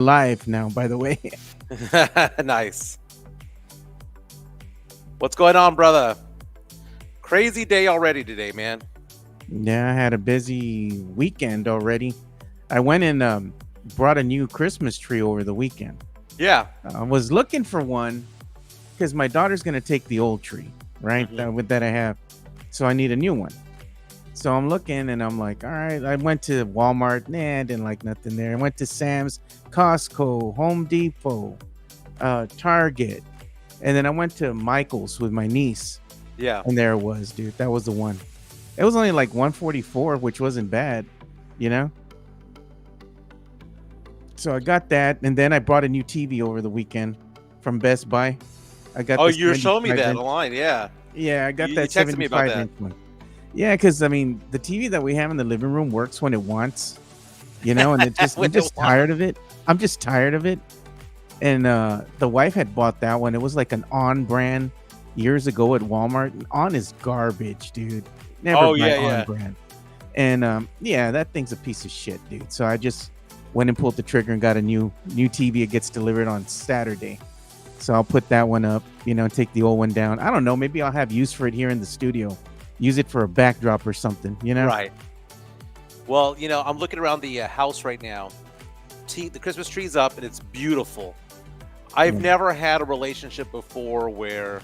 Live now, by the way. Nice. What's going on, brother? Crazy day already today, man. Yeah, I had a busy weekend already. I went and brought a new Christmas tree over the weekend. Yeah. I was looking for one because my daughter's gonna take the old tree, right? hmm That I have, so I need a new one. So I'm looking and I'm like, all right. I went to Walmart, nah, didn't like nothing there. I went to Sam's, Costco, Home Depot, Target, and then I went to Michael's with my niece, Yeah. and there it was, dude. That was the one. It was only like 144, which wasn't bad, you know. So I got that, and then I brought a new TV over the weekend from Best Buy. I got Oh, the you were showing me 75 that inch. online. Yeah. Yeah, I got You that texted me about 75 that. inch one. Yeah, because I mean, the TV that we have in the living room works when it wants, you know, and I'm When it just was. tired of it. I'm just tired of it. And the wife had bought that one. It was like an On brand years ago at Walmart. And On is garbage, dude. Never Oh, buy yeah, On yeah. brand. And yeah, that thing's a piece of shit, dude. So I just went and pulled the trigger and got a new TV. It gets delivered on Saturday. So I'll put that one up, you know, take the old one down. I don't know. Maybe I'll have use for it here in the studio. Use it for a backdrop or something, you know? Right. Well, I'm looking around the house right now. The Christmas tree's up and it's beautiful. I've Yeah. never had a relationship before where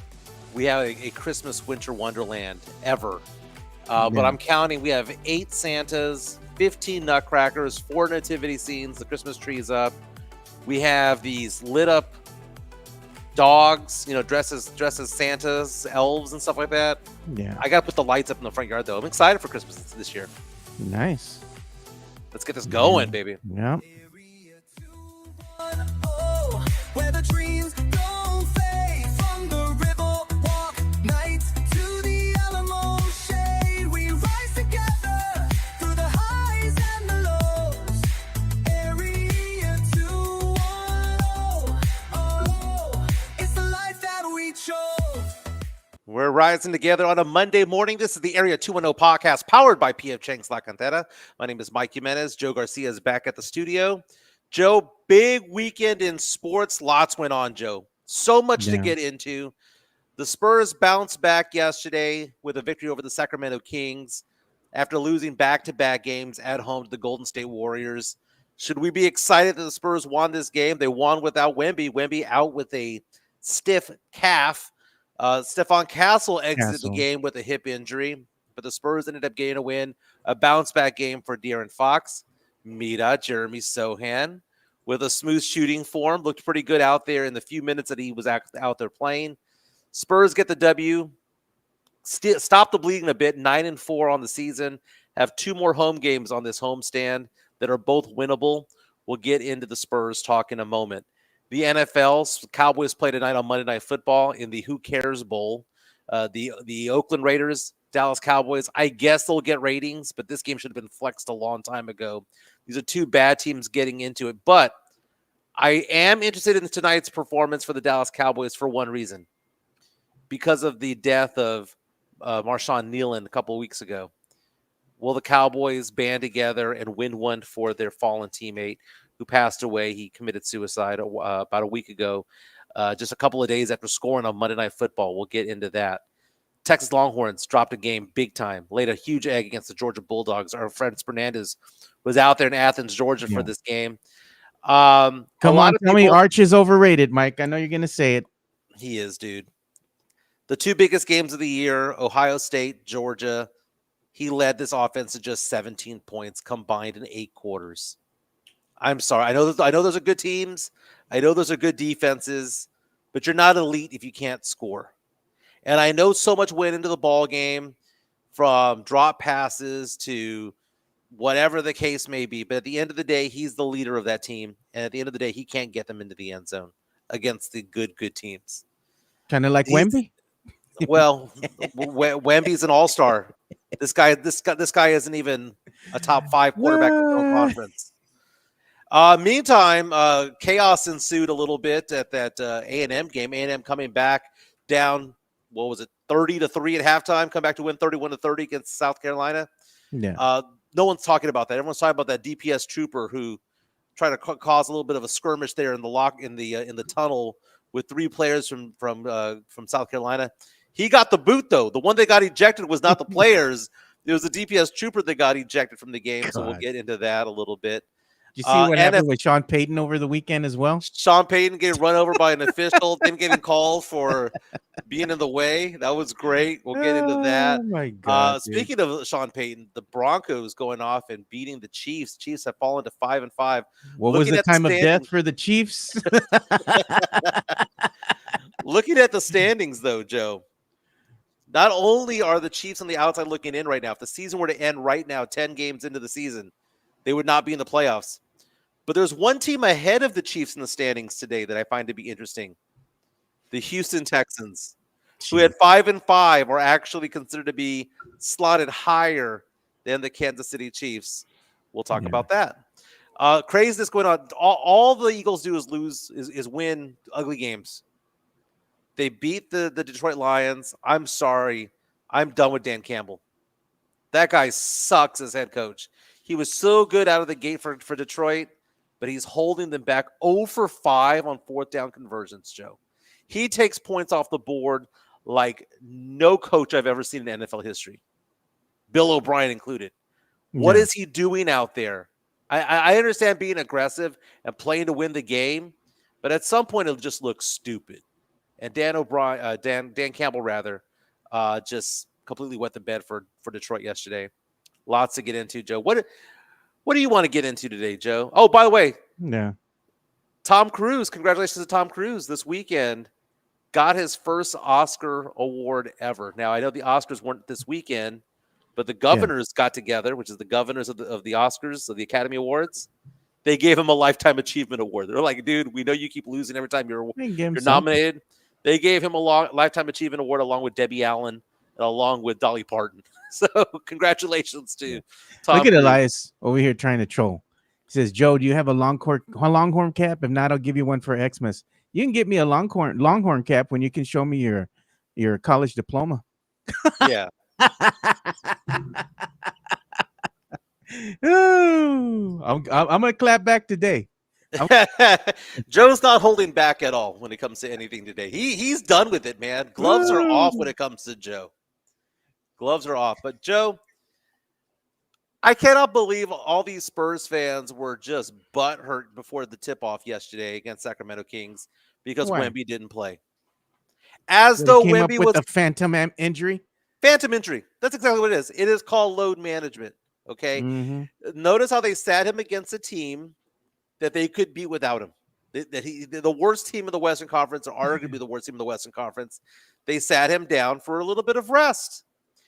we have a Christmas winter wonderland ever. But Yeah. I'm counting. We have 8 Santas, 15 Nutcrackers, 4 nativity scenes. The Christmas tree's up. We have these lit up dogs, dressed as Santas, elves, and stuff like that. Yeah. I gotta put the lights up in the front yard though. I'm excited for Christmas this year. Nice. Let's get this Yeah. going, baby. Yeah. Where the dreams don't fade from the river walk nights to the Alamo shade. We rise together through the highs and the lows. Area 210. Oh, it's the life that we chose. We're rising together on a Monday morning. This is the Area 210 podcast powered by PF Chang's La Cantera. My name is Mike Jimenez. Joe Garcia is back at the studio. Joe, big weekend in sports. Lots went on, Joe. So much to Yeah. get into. The Spurs bounced back yesterday with a victory over the Sacramento Kings after losing back-to-back games at home to the Golden State Warriors. Should we be excited that the Spurs won this game? They won without Wemby. Wemby out with a stiff calf. Stephon Castle exited the Castle. game with a hip injury, but the Spurs ended up getting a win, a bounce-back game for De'Aaron Fox. Mita, Jeremy Sohan, with a smooth shooting form, looked pretty good out there in the few minutes that he was out there playing. Spurs get the W, stop the bleeding a bit, 9-4 on the season, have 2 more home games on this homestand that are both winnable. We'll get into the Spurs talk in a moment. The NFL, Cowboys play tonight on Monday Night Football in the Who Cares Bowl. The Oakland Raiders, Dallas Cowboys, I guess they'll get ratings, but this game should have been flexed a long time ago. These are 2 bad teams getting into it, but I am interested in tonight's performance for the Dallas Cowboys for one reason. Because of the death of Marshawn Nealon a couple of weeks ago. Will the Cowboys band together and win one for their fallen teammate who passed away? He committed suicide about a week ago, just a couple of days after scoring on Monday Night Football. We'll get into that. Texas Longhorns dropped a game big time, laid a huge egg against the Georgia Bulldogs. Our friend Fernandez was out there in Athens, Georgia for Yeah. this game. Come a lot on, of tell me people, Arch is overrated, Mike. I know you're gonna say it. he is, dude. The 2 biggest games of the year, Ohio State, Georgia. He led this offense to just 17 points combined in 8 quarters. I'm sorry. I know those are good teams. I know those are good defenses, but you're not elite if you can't score. And I know so much went into the ball game, from drop passes to whatever the case may be. But at the end of the day, he's the leader of that team. And at the end of the day, he can't get them into the end zone against the good teams. Kind of like He's, Wemby. well, Wemby's an all-star. This guy isn't even a top 5 quarterback in his own conference. Meantime, chaos ensued a little bit at that A&M game. A&M coming back down, what was it, 30-3 at halftime, come back to win 31-30 against South Carolina. Yeah. No one's talking about that. Everyone's talking about that DPS trooper who try to cause a little bit of a skirmish there in the tunnel with 3 players from South Carolina. He got the boot though. The one that got ejected was not the players. It was the DPS trooper that got ejected from the game. So we'll God. get into that a little bit. Did you see what And if happened with Sean Payton over the weekend as well? Sean Payton getting run over by an official, then getting called for being in the way. That was great. We'll get into that. Oh my God. Dude. Speaking of Sean Payton, the Broncos going off and beating the Chiefs. Chiefs have fallen to 5-5. What was the time of death for the Chiefs? Looking at the standings, though, Joe, not only are the Chiefs on the outside looking in right now, if the season were to end right now, 10 games into the season, they would not be in the playoffs. But there's one team ahead of the Chiefs in the standings today that I find to be interesting. The Houston Texans, who at 5-5 are actually considered to be slotted higher than the Kansas City Chiefs. We'll talk about that. Craziness going on. All the Eagles do is win ugly games. They beat the Detroit Lions. I'm sorry. I'm done with Dan Campbell. That guy sucks as head coach. He was so good out of the gate for Detroit, but he's holding them back 0 for 5 on 4th down conversions, Joe. He takes points off the board like no coach I've ever seen in NFL history, Bill O'Brien included. What is he doing out there? I understand being aggressive and playing to win the game, but at some point it'll just look stupid. And Dan Campbell rather, just completely wet the bed for Detroit yesterday. Lots to get into, Joe. What do you want to get into today, Joe? Oh, by the way, Tom Cruise. Congratulations to Tom Cruise this weekend. Got his first Oscar award ever. Now I know the Oscars weren't this weekend, but the governors got together, which is the governors of the Oscars, of the Academy Awards. They gave him a Lifetime Achievement Award. They're like, dude, we know you keep losing every time you're nominated. They gave him a Lifetime Achievement Award along with Debbie Allen and along with Dolly Parton. So congratulations to Tom Look at Cruise. Elias over here trying to troll. He says, Joe, do you have a Longhorn cap? If not, I'll give you one for Xmas. You can get me a Longhorn cap when you can show me your college diploma. Yeah. Ooh, I'm gonna clap back today. Joe's not holding back at all when it comes to anything today. He's done with it, man. Gloves are off when it comes to Joe. Gloves are off. But Joe, I cannot believe all these Spurs fans were just butthurt before the tip-off yesterday against Sacramento Kings because Wemby didn't play. As though Wemby was a phantom injury. Phantom injury. That's exactly what it is. It is called load management. Okay. Mm-hmm. Notice how they sat him against a team that they could beat without him. The worst team in the Western Conference, or arguably the worst team in the Western Conference, they sat him down for a little bit of rest.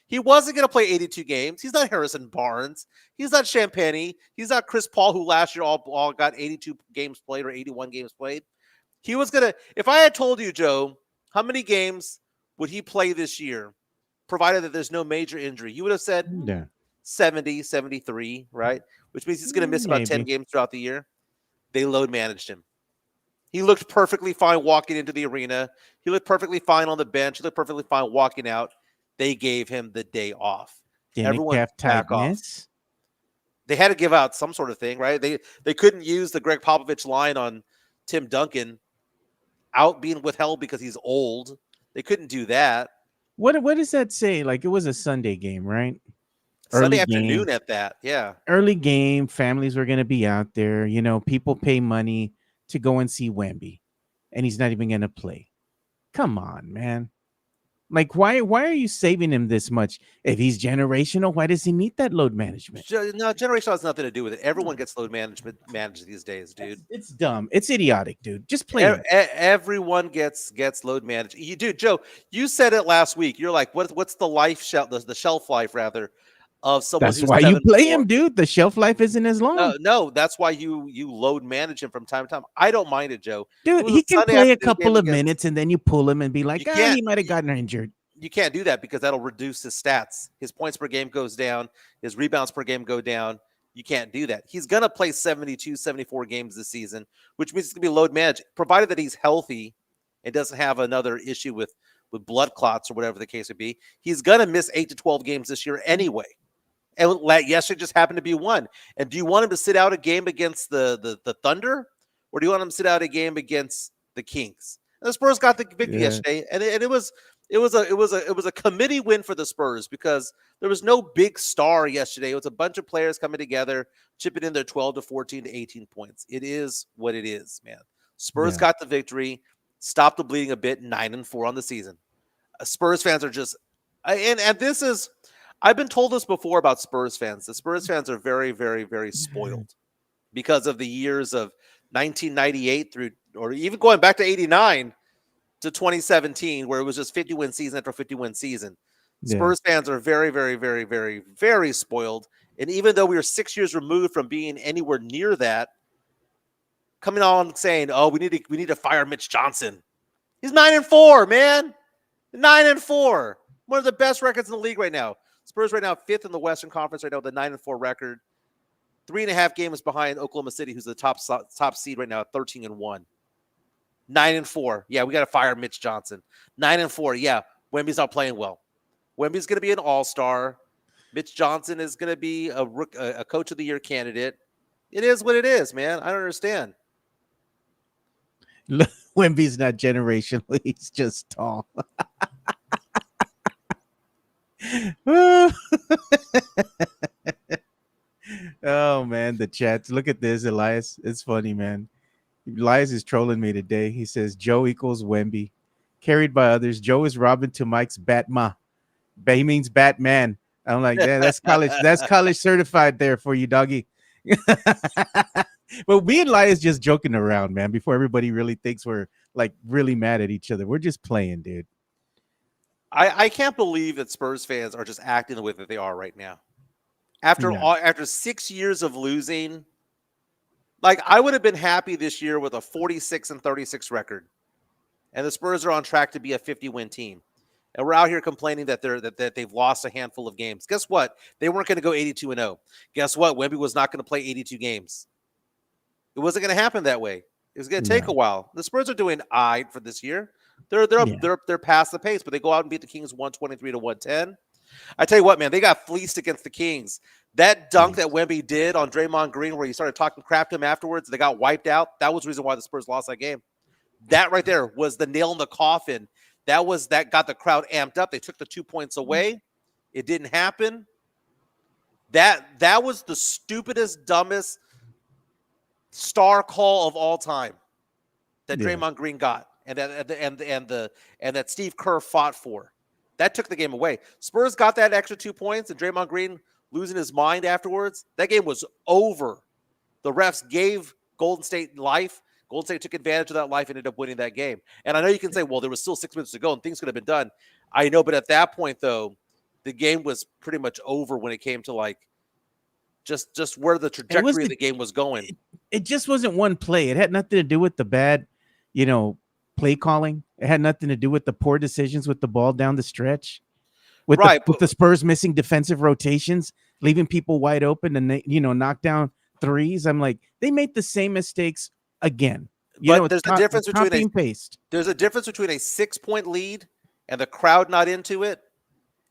He wasn't going to play 82 games. He's not Harrison Barnes. He's not Champagny. He's not Chris Paul, who last year all got 82 games played or 81 games played. He was going to, if I had told you, Joe, how many games would he play this year, provided that there's no major injury, you would have said 70, 73, right? Which means he's going to miss about 10 games throughout the year. They load managed him. He looked perfectly fine walking into the arena. He looked perfectly fine on the bench. He looked perfectly fine walking out. They gave him the day off. Everyone back off. They had to give out some sort of thing, right? They couldn't use the Greg Popovich line on Tim Duncan out being withheld because he's old. They couldn't do that. What does that say? Like, it was a Sunday game, right? Sunday afternoon at that, yeah. Early game, families were going to be out there. You know, people pay money to go and see Wemby, and he's not even going to play. Come on, man. Like, why are you saving him this much? If he's generational, why does he need that load management? No, generational has nothing to do with it. Everyone gets load managed these days, dude. It's dumb. It's idiotic, dude. Just play him. Everyone gets load managed. You do, Joe. You said it last week. You're like, what's the shelf life rather of someone? That's why you play him, dude. The shelf life isn't as long. No, that's why you load manage him from time to time. I don't mind it, Joe. Dude, he can play a couple of minutes and then you pull him and be like, he might have gotten injured. You can't do that because that'll reduce his stats. His points per game goes down. His rebounds per game go down. You can't do that. He's going to play 72, 74 games this season, which means it's going to be load managed, provided that he's healthy and doesn't have another issue with blood clots or whatever the case would be. He's going to miss 8 to 12 games this year anyway. And yesterday just happened to be one. And do you want him to sit out a game against the Thunder, or do you want him to sit out a game against the Kings? And the Spurs got the victory yesterday, and it was a committee win for the Spurs because there was no big star yesterday. It was a bunch of players coming together, chipping in their 12 to 14 to 18 points. It is what it is, man. Spurs got the victory, stopped the bleeding a bit, 9-4 on the season. Spurs fans are just, and this is. I've been told this before about Spurs fans. The Spurs fans are very, very, very spoiled because of the years of 1998 through, or even going back to 89 to 2017, where it was just 50-win season after 50-win season. Spurs fans are very, very, very, very, very spoiled. And even though we are 6 years removed from being anywhere near that, coming on saying, "Oh, we need to fire Mitch Johnson." He's 9-4, man. 9-4. One of the best records in the league right now. Spurs right now 5th in the Western Conference right now with a 9-4 record. 3.5 games behind Oklahoma City, who's the top seed right now at 13-1. 9-4. Yeah, we got to fire Mitch Johnson. 9-4. Yeah, Wemby's not playing well. Wemby's going to be an all-star. Mitch Johnson is going to be a coach of the year candidate. It is what it is, man. I don't understand. Wemby's not generational. He's just tall. Oh man, the chats. Look at this, Elias. It's funny, man. Elias is trolling me today. He says Joe equals Wemby. Carried by others. Joe is Robin to Mike's Batma. He means Batman. I'm like, yeah, that's college. That's college certified there for you, doggy. But me and Elias just joking around, man, before everybody really thinks we're like really mad at each other. We're just playing, dude. I can't believe that Spurs fans are just acting the way that they are right now. After 6 years of losing, like I would have been happy this year with a 46-36 record, and the Spurs are on track to be a 50-win team. And we're out here complaining that they've lost a handful of games. Guess what? They weren't going to go 82-0. Guess what? Wemby was not going to play 82 games. It wasn't going to happen that way. It was going to take a while. The Spurs are doing all right for this year. They're past the pace, but they go out and beat the Kings 123-110. I tell you what, man, they got fleeced against the Kings. That dunk that Wemby did on Draymond Green, where he started talking crap to him afterwards, they got wiped out. That was the reason why the Spurs lost that game. That right there was the nail in the coffin. That got the crowd amped up. They took the 2 points away. It didn't happen. That was the stupidest, dumbest star call of all time that Draymond Green got. And that Steve Kerr fought for. That took the game away. Spurs got that extra 2 points, and Draymond Green losing his mind afterwards. That game was over. The refs gave Golden State life. Golden State took advantage of that life and ended up winning that game. And I know you can say, well, there was still 6 minutes to go and things could have been done. I know, but at that point, though, the game was pretty much over when it came to like just where the trajectory of the game was going. It just wasn't one play. It had nothing to do with the bad, play calling. It had nothing to do with the poor decisions with the ball down the stretch, with the Spurs missing defensive rotations, leaving people wide open and knock down threes. I'm like, they made the same mistakes again. There's a difference between there's a difference between a 6-point lead and the crowd not into it,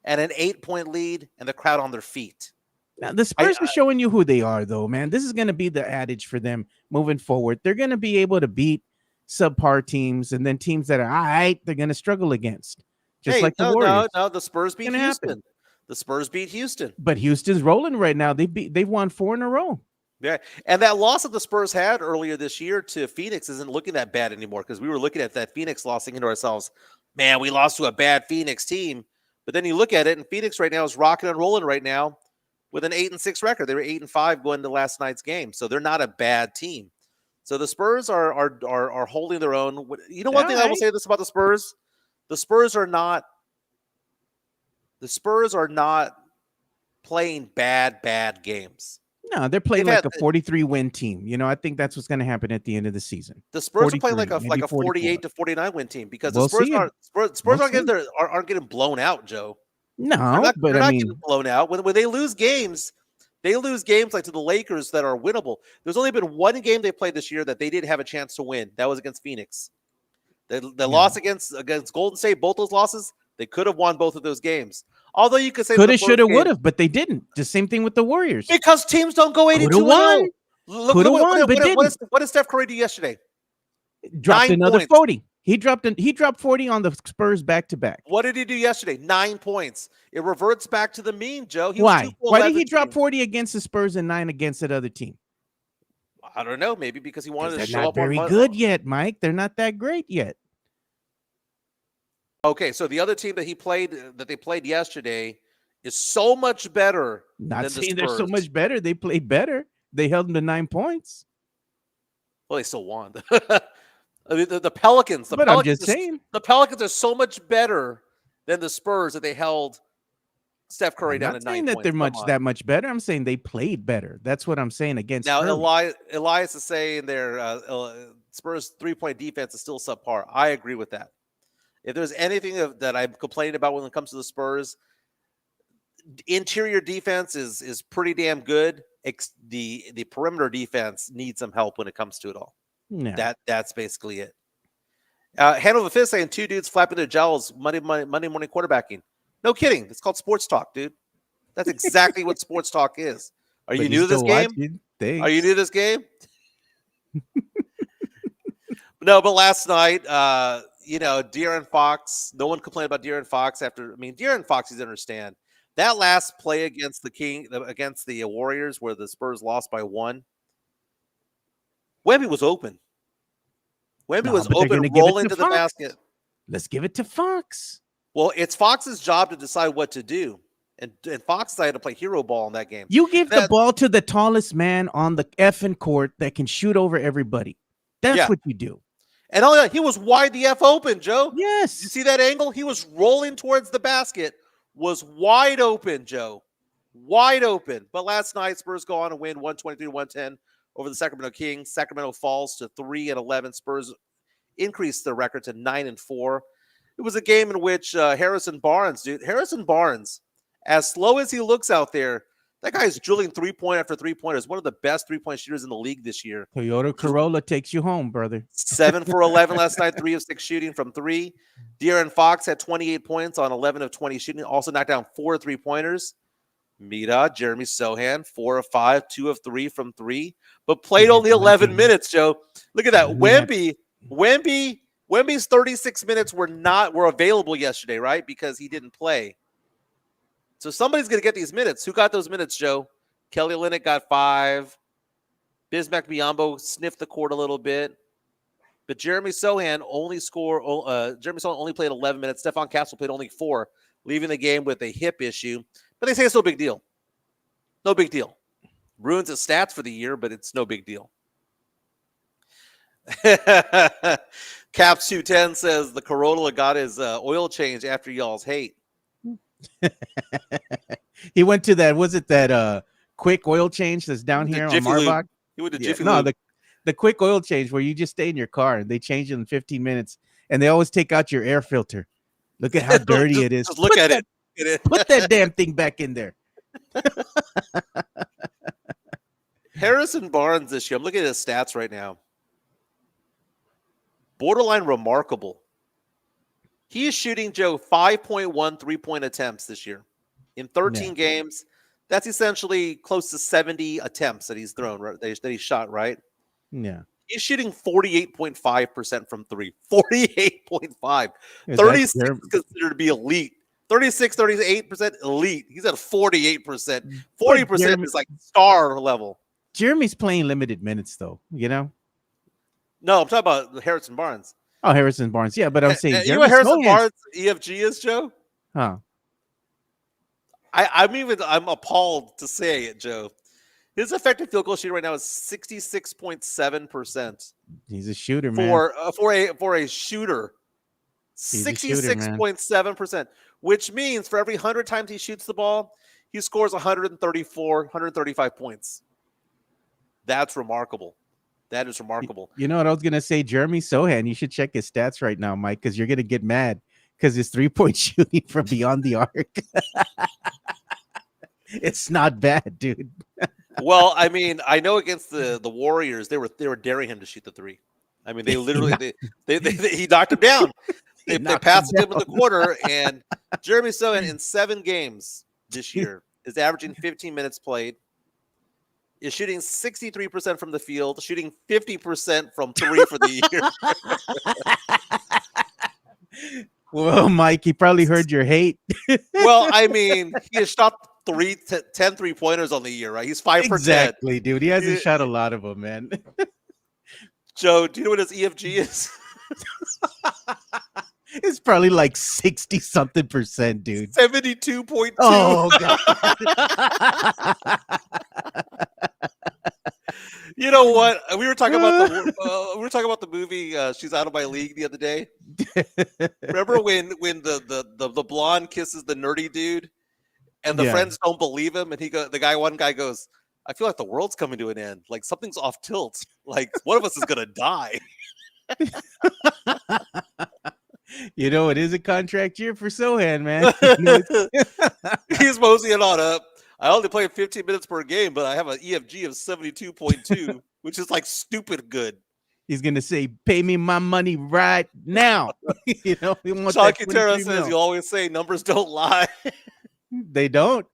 and an 8-point lead and the crowd on their feet. Now, the Spurs are showing you who they are, though, man. This is going to be the adage for them moving forward. They're going to be able to beat subpar teams, and then teams that are all right, they're going to struggle against. The Warriors. No, the Spurs beat Houston. The Spurs beat Houston. But Houston's rolling right now. They've won 4 in a row. Yeah, and that loss that the Spurs had earlier this year to Phoenix isn't looking that bad anymore, because we were looking at that Phoenix loss thinking to ourselves, man, we lost to a bad Phoenix team. But then you look at it, and Phoenix right now is rocking and rolling right now with an 8-6 record. They were 8-5 going to last night's game, so they're not a bad team. So the Spurs are holding their own. You know, one thing I will say this about the Spurs: the Spurs are not playing bad games. No, they're playing like a 43-win team. I think that's what's going to happen at the end of the season. The Spurs are playing like a 48 to 49 win team, because the Spurs aren't getting blown out, Joe. No, they're not getting blown out. When they lose games, like to the Lakers that are winnable. There's only been one game they played this year that they didn't have a chance to win. That was against Phoenix. The loss against Golden State, both those losses, they could have won both of those games. Although you could say Coulda, the first shoulda, game- woulda, but they didn't. The same thing with the Warriors. because teams don't go 82-0. Coulda won. Coulda Look, won, but what did Steph Curry do yesterday? dropped 9 another points. 40. He dropped 40 on the Spurs back to back. What did he do yesterday? 9 points. It reverts back to the mean, Joe. He was Why? 2 for Why did 11 he drop shooting. 40 against the Spurs and 9 against that other team? I don't know. Maybe because he wanted to They're show not up on very Monday. good yet, Mike. They're not that great yet. Okay, so the other team that they played yesterday is so much better Not than the saying they're so Spurs. much better. They played better. They held them to 9 points. Well, they still won. I mean, the Pelicans. But I'm just saying. The Pelicans are so much better than the Spurs that they held Steph Curry I'm down not to 9 saying points. that they're Come on. that much better. I'm saying they played better. That's what I'm saying against Now, Curry. Elias is saying their Spurs 3-point defense is still subpar. I agree with that. If there's anything that I'm complaining about when it comes to the Spurs, interior defense is pretty damn good. The perimeter defense needs some help when it comes to it all. No. That's basically it. Handle the Fist saying 2 dudes flapping their jowls Monday morning quarterbacking. No kidding. It's called sports talk, dude. That's exactly what sports talk is. Are But you new to this still game? watching. Are you new to this game? No, but last night, De'Aaron Fox, no one complained about De'Aaron Fox De'Aaron Fox, you understand. That last play against the Warriors where the Spurs lost by 1, Wemby was open. Wemby was open, rolling to the basket. Let's give it to Fox. Well, it's Fox's job to decide what to do. And Fox decided to play hero ball in that game. You give the ball to the tallest man on the effing court that can shoot over everybody. That's what you do. And all that, he was wide the F open, Joe. Yes. You see that angle? He was rolling towards the basket, was wide open, Joe. Wide open. But last night, Spurs go on to win 123-110 over the Sacramento Kings. Sacramento falls to 3-11. Spurs increased their record to 9-4. It was a game in which Harrison Barnes, as slow as he looks out there, that guy is drilling 3-point after 3-pointers. One of the best 3-point shooters in the league this year. Toyota Corolla takes you home, brother. 7 for 11 last night, 3 of 6 shooting from 3. De'Aaron Fox had 28 points on 11 of 20 shooting. Also knocked down 4 3-pointers. Mita, Jeremy Sohan, 4 of 5, 2 of 3 from 3, but played only 11 minutes, Joe. Look at that. Wemby's 36 minutes were available yesterday, right? Because he didn't play. So somebody's going to get these minutes. Who got those minutes, Joe? Kelly Olynyk got 5. Bismack Biyombo sniffed the court a little bit. But Jeremy Sohan only played 11 minutes. Stephon Castle played only 4, leaving the game with a hip issue. But they say it's no big deal. No big deal. Ruins his stats for the year, but it's no big deal. Caps 210 says the Corolla got his oil change after y'all's hate. He went to that quick oil change that's down here on Marbach? He went to Jiffy Lube. No, the quick oil change where you just stay in your car and they change it in 15 minutes and they always take out your air filter. Look at how dirty it is. Just look at it. Put that damn thing back in there. Harrison Barnes this year, I'm looking at his stats right now. Borderline remarkable. He is shooting, Joe, 5.1 3-point attempts this year. In 13 games, that's essentially close to 70 attempts that he's thrown, right? That he shot, right? Yeah. He's shooting 48.5% from 3. 48.5. 36 is considered to be elite. 36, 38% elite. He's at 48%. 40% is like star level. Jeremy's playing limited minutes, though, you know? No, I'm talking about Harrison Barnes. Oh, Harrison Barnes. Yeah, but I'm saying you know what Harrison Barnes EFG is, Joe? Huh. I'm appalled to say it, Joe. His effective field goal shooting right now is 66.7%. He's a shooter, man. For a shooter. 66.7%, which means for every 100 times he shoots the ball, he scores 135 points. That's remarkable. That is remarkable. You know what I was going to say? Jeremy Sohan, you should check his stats right now, Mike, because you're going to get mad because his 3-point shooting from beyond the arc. It's not bad, dude. Well, I mean, I know against the Warriors, they were daring him to shoot the 3. I mean, they literally he knocked him down. They passed him in the corner, and Jeremy Sohan in 7 games this year is averaging 15 minutes played, is shooting 63% from the field, shooting 50% from 3 for the year. Well, Mike, he probably heard your hate. Well, I mean, he has shot 10 3-pointers on the year, right? He's 5 for 10. Exactly, dude. He hasn't shot a lot of them, man. Joe, do you know what his EFG is? It's probably like 60 something percent, dude. 72.2. Oh god. You know what? We were talking about the movie She's Out of My League the other day. Remember when the blonde kisses the nerdy dude and the Yeah. friends don't believe him, and one guy goes, I feel like the world's coming to an end. Like something's off tilt. Like one of us is gonna die. You know, it is a contract year for Sohan, man. You know, He's moseying on up. I only play 15 minutes per game, but I have an EFG of 72.2, which is like stupid good. he's gonna say, "Pay me my money right now." You know, he wants Chalky that Terra 23 says mil. you always say numbers don't lie. They don't.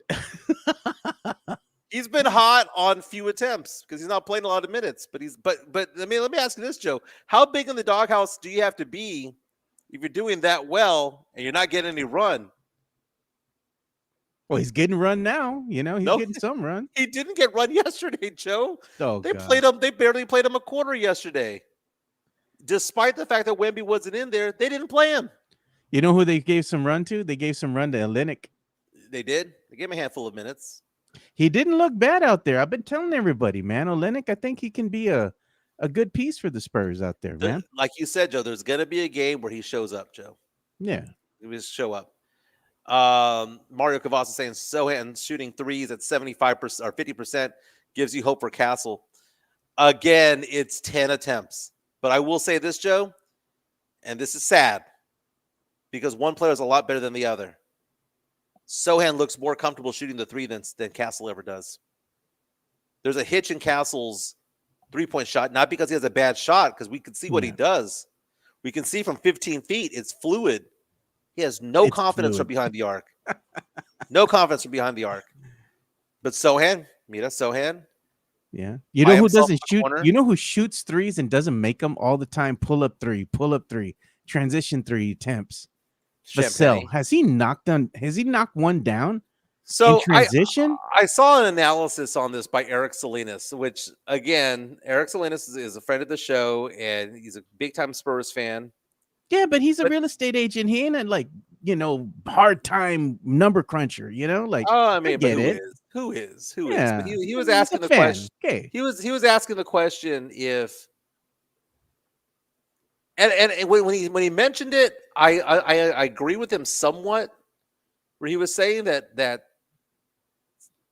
He's been hot on few attempts because he's not playing a lot of minutes. But I mean, let me ask you this, Joe: how big in the doghouse do you have to be if you're doing that well and you're not getting any run? Well, he's getting run now. You know, he's No. getting some run. He didn't get run yesterday, Joe. Oh, They God. played him. They barely played him a quarter yesterday. Despite the fact that Wemby wasn't in there, they didn't play him. You know who they gave some run to? They gave some run to Olynyk. They did. They gave him a handful of minutes. He didn't look bad out there. I've been telling everybody, man. Olynyk, I think he can be a good piece for the Spurs out there, man. Like you said, Joe, there's going to be a game where he shows up, Joe. Yeah. He just show up. Mario Cavazza saying Sohan shooting threes at 75% or 50% gives you hope for Castle. Again, it's 10 attempts. But I will say this, Joe, and this is sad because one player is a lot better than the other. Sohan looks more comfortable shooting the three than Castle ever does. There's a hitch in Castle's three-point shot, not because he has a bad shot, because we can see what he does. We can see from 15 feet, it's fluid. He has no confidence from behind the arc. No confidence from behind the arc. But Sohan, Sohan. Yeah. You know who himself doesn't in the shoot? corner. You know who shoots threes and doesn't make them all the time? Pull up three, transition three attempts. Vassell. Has he knocked one down So in transition? I saw an analysis on this by Eric Salinas, which again, Eric Salinas is a friend of the show and he's a big time Spurs fan. Yeah, but he's a real estate agent. He ain't a, like, you know, hard time number cruncher, you know? Like, Oh, I mean, I get but it. Who is? Yeah. But he was He's a asking the fan. question. Okay. He was asking the question if and when he mentioned it, I agree with him somewhat, where he was saying that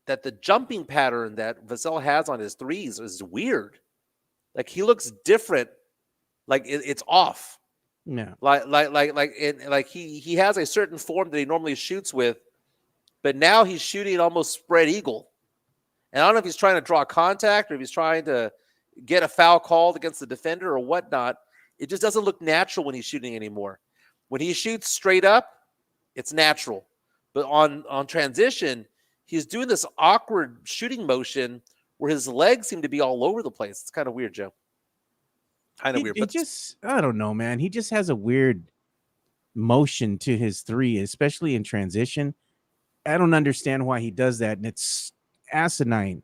the jumping pattern that Vassell has on his threes is weird. Like he looks different. Like it's off. Yeah. Like he has a certain form that he normally shoots with, but now he's shooting almost spread eagle. And I don't know if he's trying to draw contact or if he's trying to get a foul called against the defender or whatnot. It just doesn't look natural when he's shooting anymore. When he shoots straight up, it's natural. But on transition, he's doing this awkward shooting motion where his legs seem to be all over the place. It's kind of weird, Joe. Kind of weird. But I don't know, man. He just has a weird motion to his three, especially in transition. I don't understand why he does that, and it's asinine.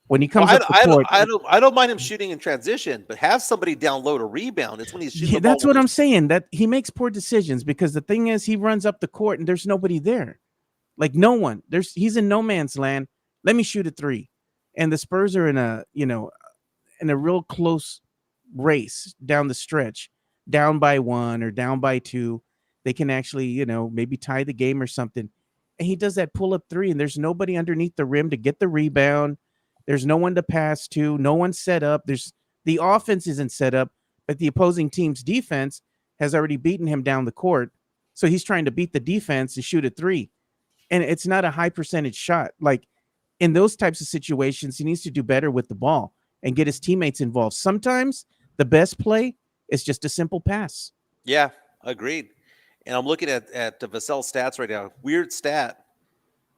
When he comes up the court, I don't mind him shooting in transition, but have somebody down low to rebound. It's when he's shooting. Yeah, that's what I'm saying. That he makes poor decisions because the thing is, he runs up the court and there's nobody there, like no one. He's in no man's land. Let me shoot a three, and the Spurs are in a real close race down the stretch, down by one or down by two. They can actually, maybe tie the game or something. And he does that pull up three, and there's nobody underneath the rim to get the rebound. There's no one to pass to. No one set up. The offense isn't set up, but the opposing team's defense has already beaten him down the court. So he's trying to beat the defense and shoot a three. And it's not a high percentage shot. Like in those types of situations, he needs to do better with the ball and get his teammates involved. Sometimes the best play is just a simple pass. Yeah, agreed. And I'm looking at Vassell's stats right now. Weird stat.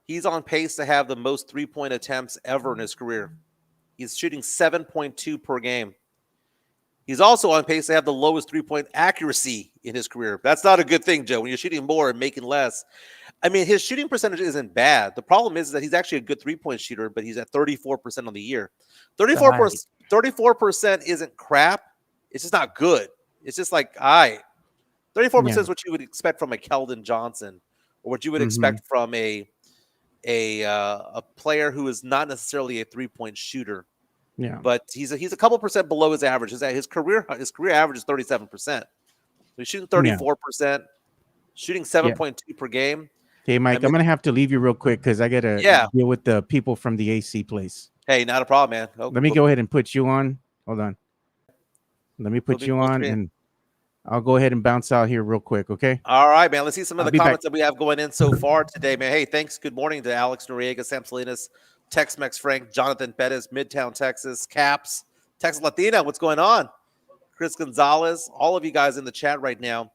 He's on pace to have the most 3-point attempts ever in his career. He's shooting 7.2 per game. He's also on pace to have the lowest 3-point accuracy in his career. That's not a good thing, Joe. When you're shooting more and making less. I mean, his shooting percentage isn't bad. The problem is that he's actually a good 3-point shooter, but he's at 34% on the year. 34% isn't crap. It's just not good. It's just like, all right. 34% is what you would expect from a Keldon Johnson, or what you would expect from a player who is not necessarily a 3-point shooter. Yeah, but he's a couple percent below his average. His career average is 37%. So he's shooting 34%, shooting 7.2 per game. Okay, Mike, I'm gonna have to leave you real quick because I gotta deal with the people from the AC place. Hey, not a problem, man. Let me go ahead and put you on. Hold on. Let me put you on, and I'll go ahead and bounce out here real quick, okay? All right, man. Let's see some of the comments back. that we have going in so far today, man. Hey, thanks. Good morning to Alex Noriega, Sam Salinas, Tex-Mex Frank, Jonathan Bettis, Midtown Texas, Caps, Texas Latina. What's going on? Chris Gonzalez, all of you guys in the chat right now.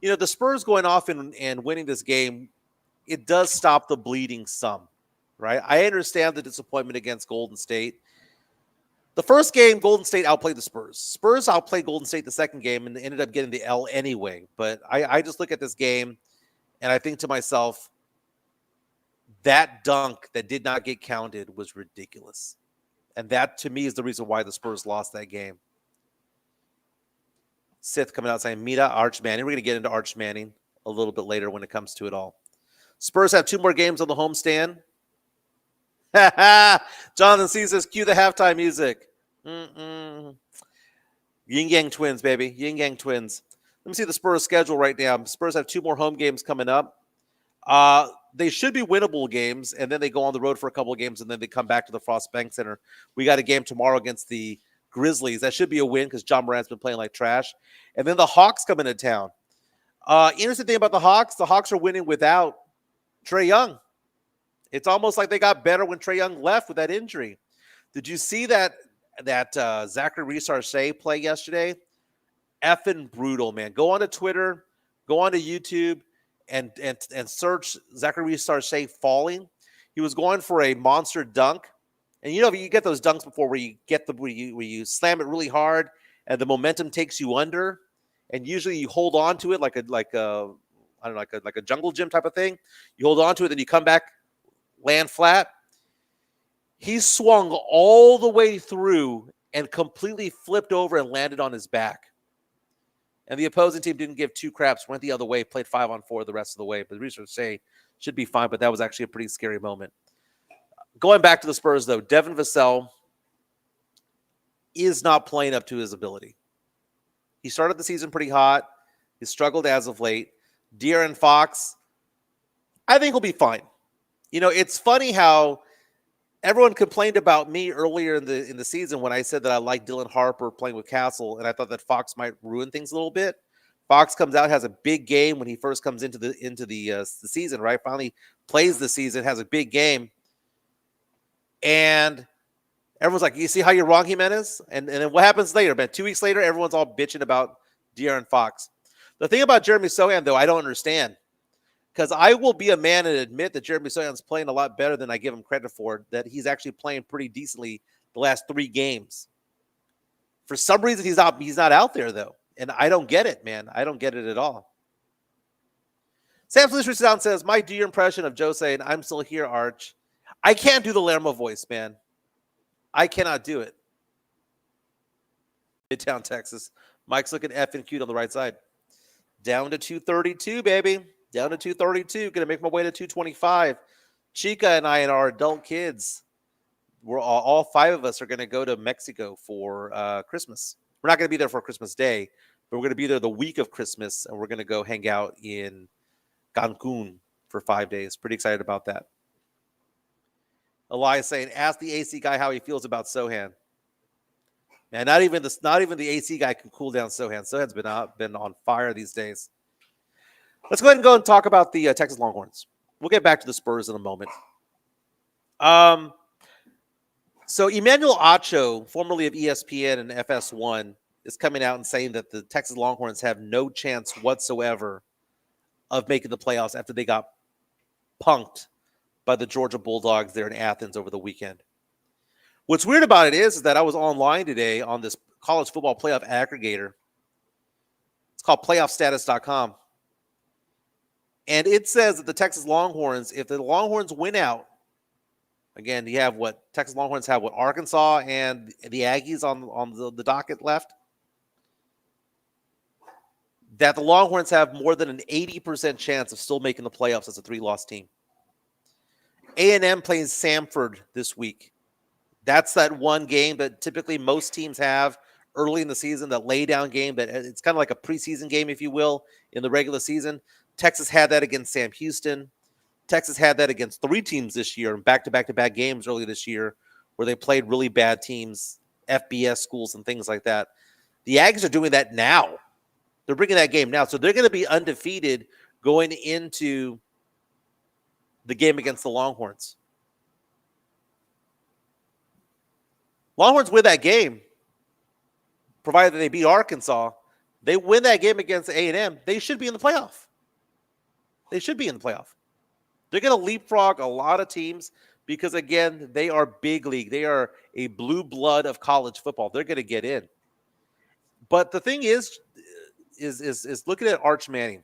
You know, the Spurs going off and winning this game, it does stop the bleeding some, right? I understand the disappointment against Golden State. The first game, Golden State outplayed the Spurs. Spurs outplayed Golden State the second game and ended up getting the L anyway. But I just look at this game and I think to myself, that dunk that did not get counted was ridiculous. And that, to me, is the reason why the Spurs lost that game. Sith coming out saying, Mita, Arch Manning. We're going to get into Arch Manning a little bit later when it comes to it all. Spurs have 2 more games on the homestand. Jonathan C says, cue the halftime music. Yin Yang Twins, baby. Yin Yang Twins. Let me see the Spurs schedule right now. Spurs have 2 more home games coming up. They should be winnable games, and then they go on the road for a couple of games, and then they come back to the Frost Bank Center. We got a game tomorrow against the Grizzlies. That should be a win because John Morant's been playing like trash. And then the Hawks come into town. Interesting thing about the Hawks are winning without Trae Young. It's almost like they got better when Trae Young left with that injury. Did you see that Zachary Reese-Arcee play yesterday? Effing brutal, man. Go on to Twitter, go on to YouTube, and search Zachary Reese-Arcee falling. He was going for a monster dunk. And you know, you get those dunks before where you slam it really hard and the momentum takes you under, and usually you hold on to it like a jungle gym type of thing. You hold on to it, then you come back, land flat. He swung all the way through and completely flipped over and landed on his back. And the opposing team didn't give 2 craps, went the other way, played 5-on-4 the rest of the way. But the researchers say should be fine, but that was actually a pretty scary moment. Going back to the Spurs, though, Devin Vassell is not playing up to his ability. He started the season pretty hot. He struggled as of late. De'Aaron Fox, I think he'll be fine. You know, it's funny how everyone complained about me earlier in the season when I said that I liked Dylan Harper playing with Castle, and I thought that Fox might ruin things a little bit. Fox comes out, has a big game when he first comes into the season, right? Finally plays the season, has a big game, and everyone's like, "You see how you're wrong, Jimenez?" And then what happens later? About 2 weeks later, everyone's all bitching about De'Aaron Fox. The thing about Jeremy Sohan, though, I don't understand. Because I will be a man and admit that Jeremy Sohan's playing a lot better than I give him credit for, that he's actually playing pretty decently the last 3 games. For some reason, he's not out there, though. And I don't get it, man. I don't get it at all. Sam Felicia Down says, Mike, do your impression of Joe saying, I'm still here, Arch. I can't do the Lermo voice, man. I cannot do it. Midtown, Texas. Mike's looking effing cute on the right side. Down to 232, baby. Down to 232. Going to make my way to 225. Chica and I and our adult kids, we're all 5 of us are going to go to Mexico for Christmas. We're not going to be there for Christmas Day, but we're going to be there the week of Christmas, and we're going to go hang out in Cancun for 5 days. Pretty excited about that. Elias saying, ask the AC guy how he feels about Sohan. Man, not even the AC guy can cool down Sohan. Sohan's been on fire these days. Let's go ahead and go and talk about the Texas Longhorns. We'll get back to the Spurs in a moment. So Emmanuel Acho, formerly of ESPN and FS1, is coming out and saying that the Texas Longhorns have no chance whatsoever of making the playoffs after they got punked by the Georgia Bulldogs there in Athens over the weekend. What's weird about it is that I was online today on this college football playoff aggregator. It's called playoffstatus.com. And it says that the Texas Longhorns, if the Longhorns win out, again, you have what Texas Longhorns have, what Arkansas and the Aggies on the docket left, that the Longhorns have more than an 80% chance of still making the playoffs as a 3-loss team. A&M plays Samford this week. That's that one game that typically most teams have early in the season, that lay-down game, that it's kind of like a preseason game, if you will, in the regular season. Texas had that against Sam Houston. Texas had that against 3 teams this year in back-to-back games early this year where they played really bad teams, FBS schools and things like that. The Aggies are doing that now. They're bringing that game now. So they're going to be undefeated going into the game against the Longhorns. Longhorns win that game, provided that they beat Arkansas. They win that game against A&M. They should be in the playoff. They should be in the playoff. They're going to leapfrog a lot of teams because, again, they are big league. They are a blue blood of college football. They're going to get in. But the thing is looking at Arch Manning.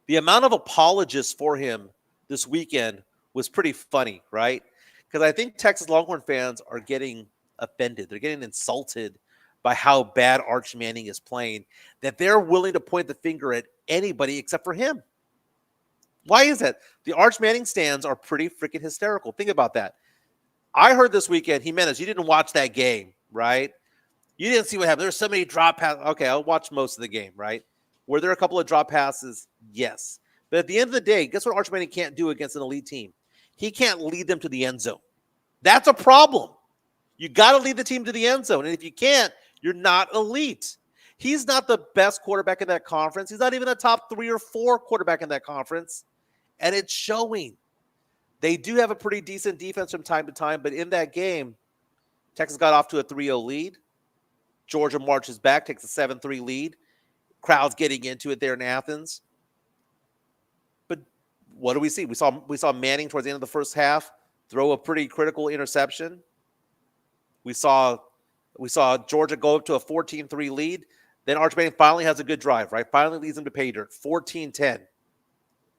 The amount of apologists for him this weekend was pretty funny, right? Because I think Texas Longhorn fans are getting offended. They're getting insulted by how bad Arch Manning is playing, that they're willing to point the finger at anybody except for him. Why is that? The Arch Manning stands are pretty freaking hysterical. Think about that. I heard this weekend, Jimenez, you didn't watch that game, right? You didn't see what happened. There's so many drop passes. Okay, I'll watch most of the game, right? Were there a couple of drop passes? Yes. But at the end of the day, guess what Arch Manning can't do against an elite team? He can't lead them to the end zone. That's a problem. You got to lead the team to the end zone. And if you can't, you're not elite. He's not the best quarterback in that conference. He's not even a top 3 or 4 quarterback in that conference. And it's showing. They do have a pretty decent defense from time to time, but in that game, Texas got off to a 3-0 lead. Georgia marches back, takes a 7-3 lead. Crowds getting into it there in Athens. But what do we see? We saw Manning towards the end of the first half throw a pretty critical interception. We saw Georgia go up to a 14-3 lead. Then Arch Manning finally has a good drive, right? Finally leads them to pay dirt, 14-10.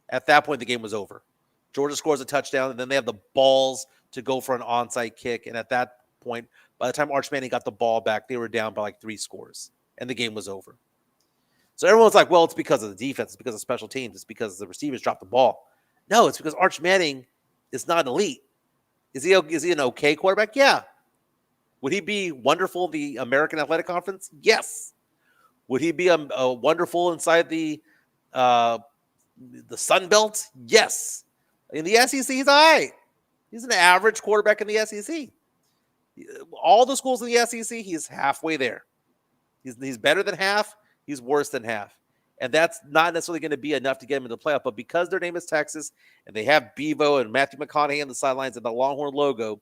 At that point, the game was over. Georgia scores a touchdown, and then they have the balls to go for an onside kick. And at that point, by the time Arch Manning got the ball back, they were down by like 3 scores, and the game was over. So everyone's like, well, it's because of the defense. It's because of special teams. It's because the receivers dropped the ball. No, it's because Arch Manning is not elite. Is he an okay quarterback? Yeah. Would he be wonderful in the American Athletic Conference? Yes. Would he be a wonderful inside the Sun Belt? Yes. In the SEC, he's all right. He's an average quarterback in the SEC. All the schools in the SEC, he's halfway there. He's better than half. He's worse than half. And that's not necessarily going to be enough to get him into the playoff. But because their name is Texas and they have Bevo and Matthew McConaughey on the sidelines and the Longhorn logo,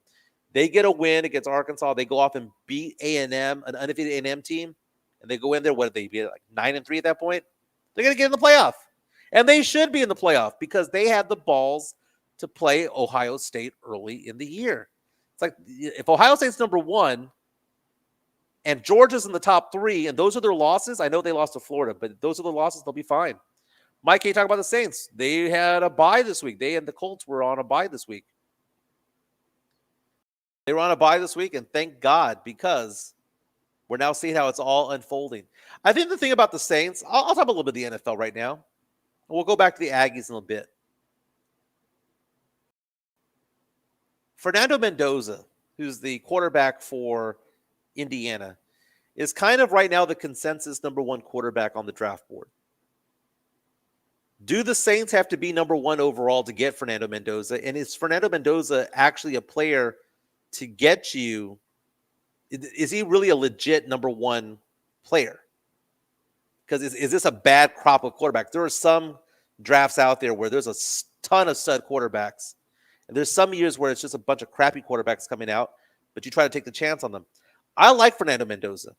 they get a win against Arkansas. They go off and beat A&M, an undefeated A&M team. And they go in there, what did they be, like 9-3 at that point? They're going to get in the playoff. And they should be in the playoff because they had the balls to play Ohio State early in the year. It's like if Ohio State's number 1 and Georgia's in the top 3, and those are their losses. I know they lost to Florida, but those are the losses. They'll be fine. Mike, can you talk about the Saints? They had a bye this week. They and the Colts were on a bye this week. They were on a bye this week, and thank God, because we're now seeing how it's all unfolding. I think the thing about the Saints, I'll talk a little bit of the NFL right now. We'll go back to the Aggies in a bit. Fernando Mendoza, who's the quarterback for Indiana, is kind of right now the consensus number 1 quarterback on the draft board. Do the Saints have to be number 1 overall to get Fernando Mendoza? And is Fernando Mendoza actually a player to get you? Is he really a legit number 1 player? Because is this a bad crop of quarterbacks? There are some drafts out there where there's a ton of stud quarterbacks. And there's some years where it's just a bunch of crappy quarterbacks coming out, but you try to take the chance on them. I like Fernando Mendoza.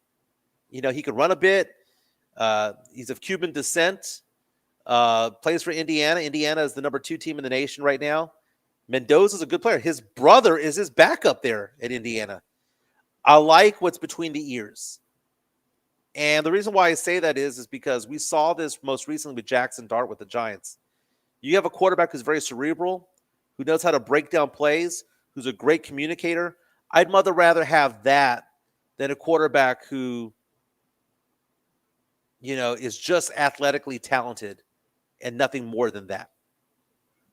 You know, he can run a bit. He's of Cuban descent. Plays for Indiana. Indiana is the number 2 team in the nation right now. Mendoza's a good player. His brother is his backup there at Indiana. I like what's between the ears. And the reason why I say that is because we saw this most recently with Jackson Dart with the Giants. You have a quarterback who's very cerebral, who knows how to break down plays, who's a great communicator. I'd rather have that than a quarterback who, is just athletically talented and nothing more than that.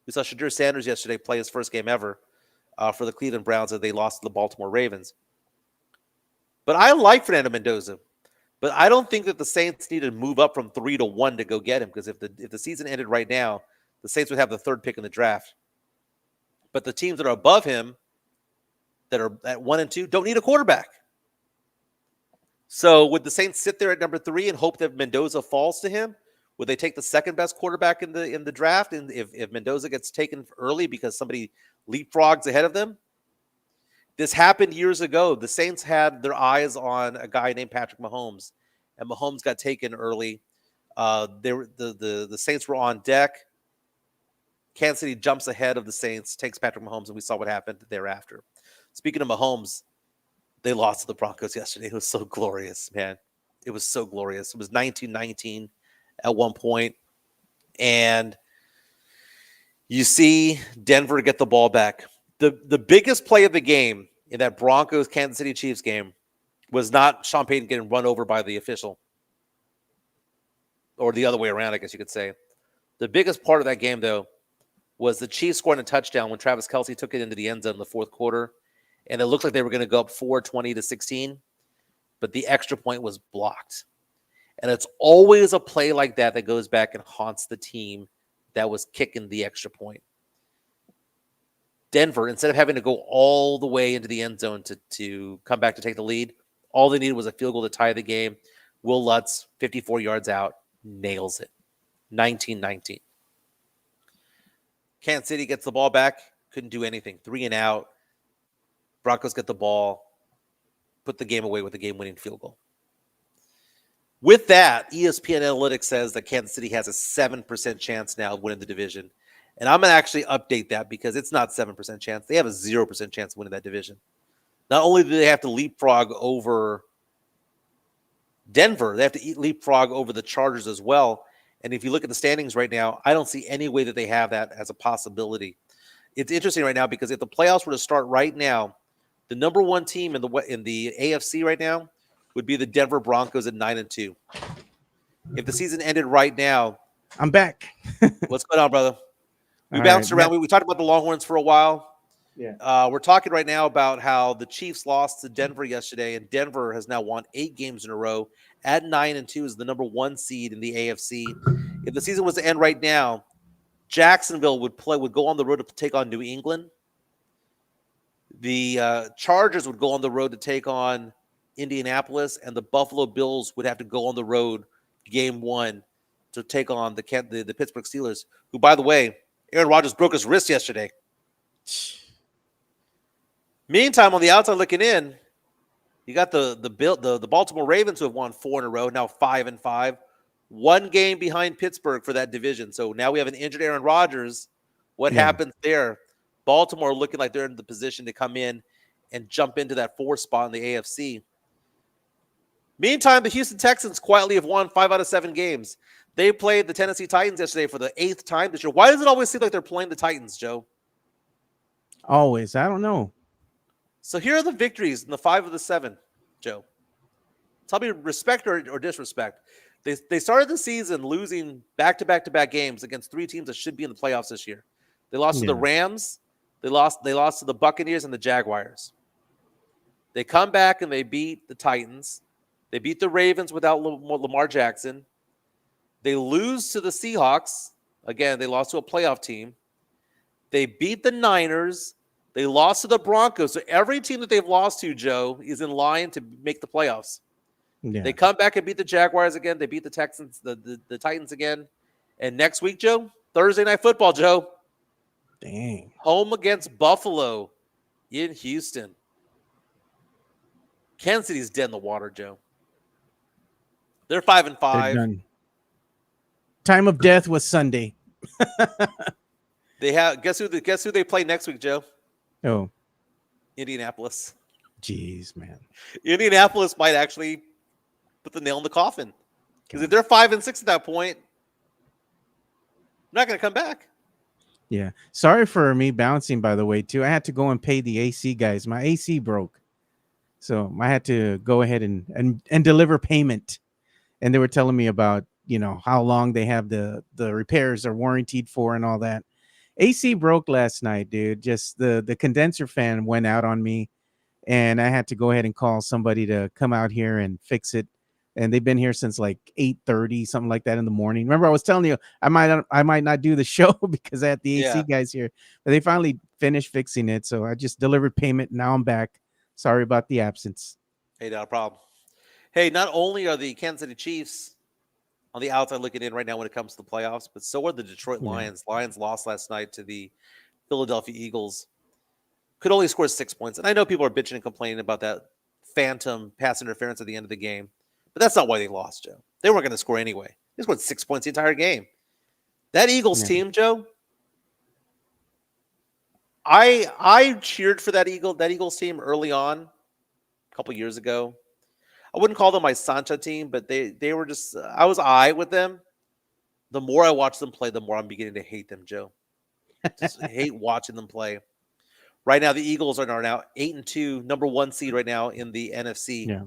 We saw Shadur Sanders yesterday play his first game ever for the Cleveland Browns as they lost to the Baltimore Ravens. But I like Fernando Mendoza. But I don't think that the Saints need to move up from 3-1 to go get him, because if the season ended right now, the Saints would have the 3rd pick in the draft. But the teams that are above him, that are at 1 and 2, don't need a quarterback. So would the Saints sit there at number 3 and hope that Mendoza falls to him? Would they take the second best quarterback in the draft, and if Mendoza gets taken early because somebody leapfrogs ahead of them? This happened years ago. The Saints had their eyes on a guy named Patrick Mahomes, and Mahomes got taken early. The Saints were on deck. Kansas City jumps ahead of the Saints, takes Patrick Mahomes, and we saw what happened thereafter. Speaking of Mahomes, they lost to the Broncos yesterday. It was so glorious, man. It was so glorious. It was 19-19 at one point, and you see Denver get the ball back. The biggest play of the game in that Broncos-Kansas City Chiefs game was not Sean Payton getting run over by the official, or the other way around, I guess you could say. The biggest part of that game, though, was the Chiefs scoring a touchdown when Travis Kelce took it into the end zone in the 4th quarter, and it looked like they were going to go up 20-16, but the extra point was blocked. And it's always a play like that that goes back and haunts the team that was kicking the extra point. Denver, instead of having to go all the way into the end zone to come back to take the lead, all they needed was a field goal to tie the game. Will Lutz, 54 yards out, nails it. 19-19. Kansas City gets the ball back, couldn't do anything. 3 and out. Broncos get the ball, put the game away with a game-winning field goal. With that, ESPN Analytics says that Kansas City has a 7% chance now of winning the division. And I'm going to actually update that, because it's not 7% chance. They have a 0% chance of winning that division. Not only do they have to leapfrog over Denver, they have to leapfrog over the Chargers as well. And if you look at the standings right now, I don't see any way that they have that as a possibility. It's interesting right now, because if the playoffs were to start right now, the number 1 team in the AFC right now would be the Denver Broncos at 9-2. If the season ended right now, I'm back. what's going on, brother? We All bounced right. around. We talked about the Longhorns for a while. Yeah. We're talking right now about how the Chiefs lost to Denver yesterday, and Denver has now won 8 games in a row at 9-2 is the number 1 seed in the AFC. If the season was to end right now, Jacksonville would go on the road to take on New England. The Chargers would go on the road to take on Indianapolis, and the Buffalo Bills would have to go on the road game 1 to take on the Pittsburgh Steelers, who, by the way, Aaron Rodgers broke his wrist yesterday. Meantime, on the outside looking in, you got the Baltimore Ravens, who have won 4 in a row, now 5-5, 1 game behind Pittsburgh for that division. So now we have an injured Aaron Rodgers. What happens there? Baltimore looking like they're in the position to come in and jump into that 4 spot in the AFC. Meantime, the Houston Texans quietly have won 5 out of 7 games. They played the Tennessee Titans yesterday for the 8th time this year. Why does it always seem like they're playing the Titans, Joe? Always. I don't know. So here are the victories in the 5 of the 7, Joe. Tell me respect or disrespect. They started the season losing back-to-back games against 3 teams that should be in the playoffs this year. They lost to the Rams. They lost to the Buccaneers and the Jaguars. They come back and they beat the Titans. They beat the Ravens without Lamar Jackson. They lose to the Seahawks. Again, they lost to a playoff team. They beat the Niners. They lost to the Broncos. So every team that they've lost to, Joe, is in line to make the playoffs. Yeah. They come back and beat the Jaguars again. They beat the Texans, the Titans again. And next week, Joe, Thursday Night Football, Joe. Dang. Home against Buffalo in Houston. Kansas City's dead in the water, Joe. They're 5-5. They're done. Time of death was Sunday. They have guess who they play next week, Joe? Oh, Indianapolis. jeez, man. Indianapolis might actually put the nail in the coffin. Because if they're 5-6 at that point, they're not going to come back. Yeah. Sorry for me bouncing, by the way, too. I had to go and pay the AC guys. My AC broke. So I had to go ahead and deliver payment. And they were telling me about, how long they have the repairs are warranted for and all that. AC broke last night, dude. Just the condenser fan went out on me, and I had to go ahead and call somebody to come out here and fix it. And they've been here since like 8:30, something like that in the morning. Remember, I was telling you I might not do the show because I had the AC Yeah. guys here, but they finally finished fixing it. So I just delivered payment. Now I'm back. Sorry about the absence. Hey, not a problem. Hey, not only are the Kansas City Chiefs on the outside looking in right now when it comes to the playoffs, but so are the Detroit Yeah. Lions. Lions lost last night to the Philadelphia Eagles. Could only score 6 points. And I know people are bitching and complaining about that phantom pass interference at the end of the game, but that's not why they lost, Joe. They weren't going to score anyway. They scored 6 points the entire game. That Eagles Yeah. team, Joe, I cheered for that Eagles team early on, a couple years ago. I wouldn't call them my Sancha team, but they were just I was with them. The more I watch them play, the more I'm beginning to hate them, Joe. Just hate watching them play. Right now, the Eagles are now 8-2, number 1 seed right now in the NFC. Yeah.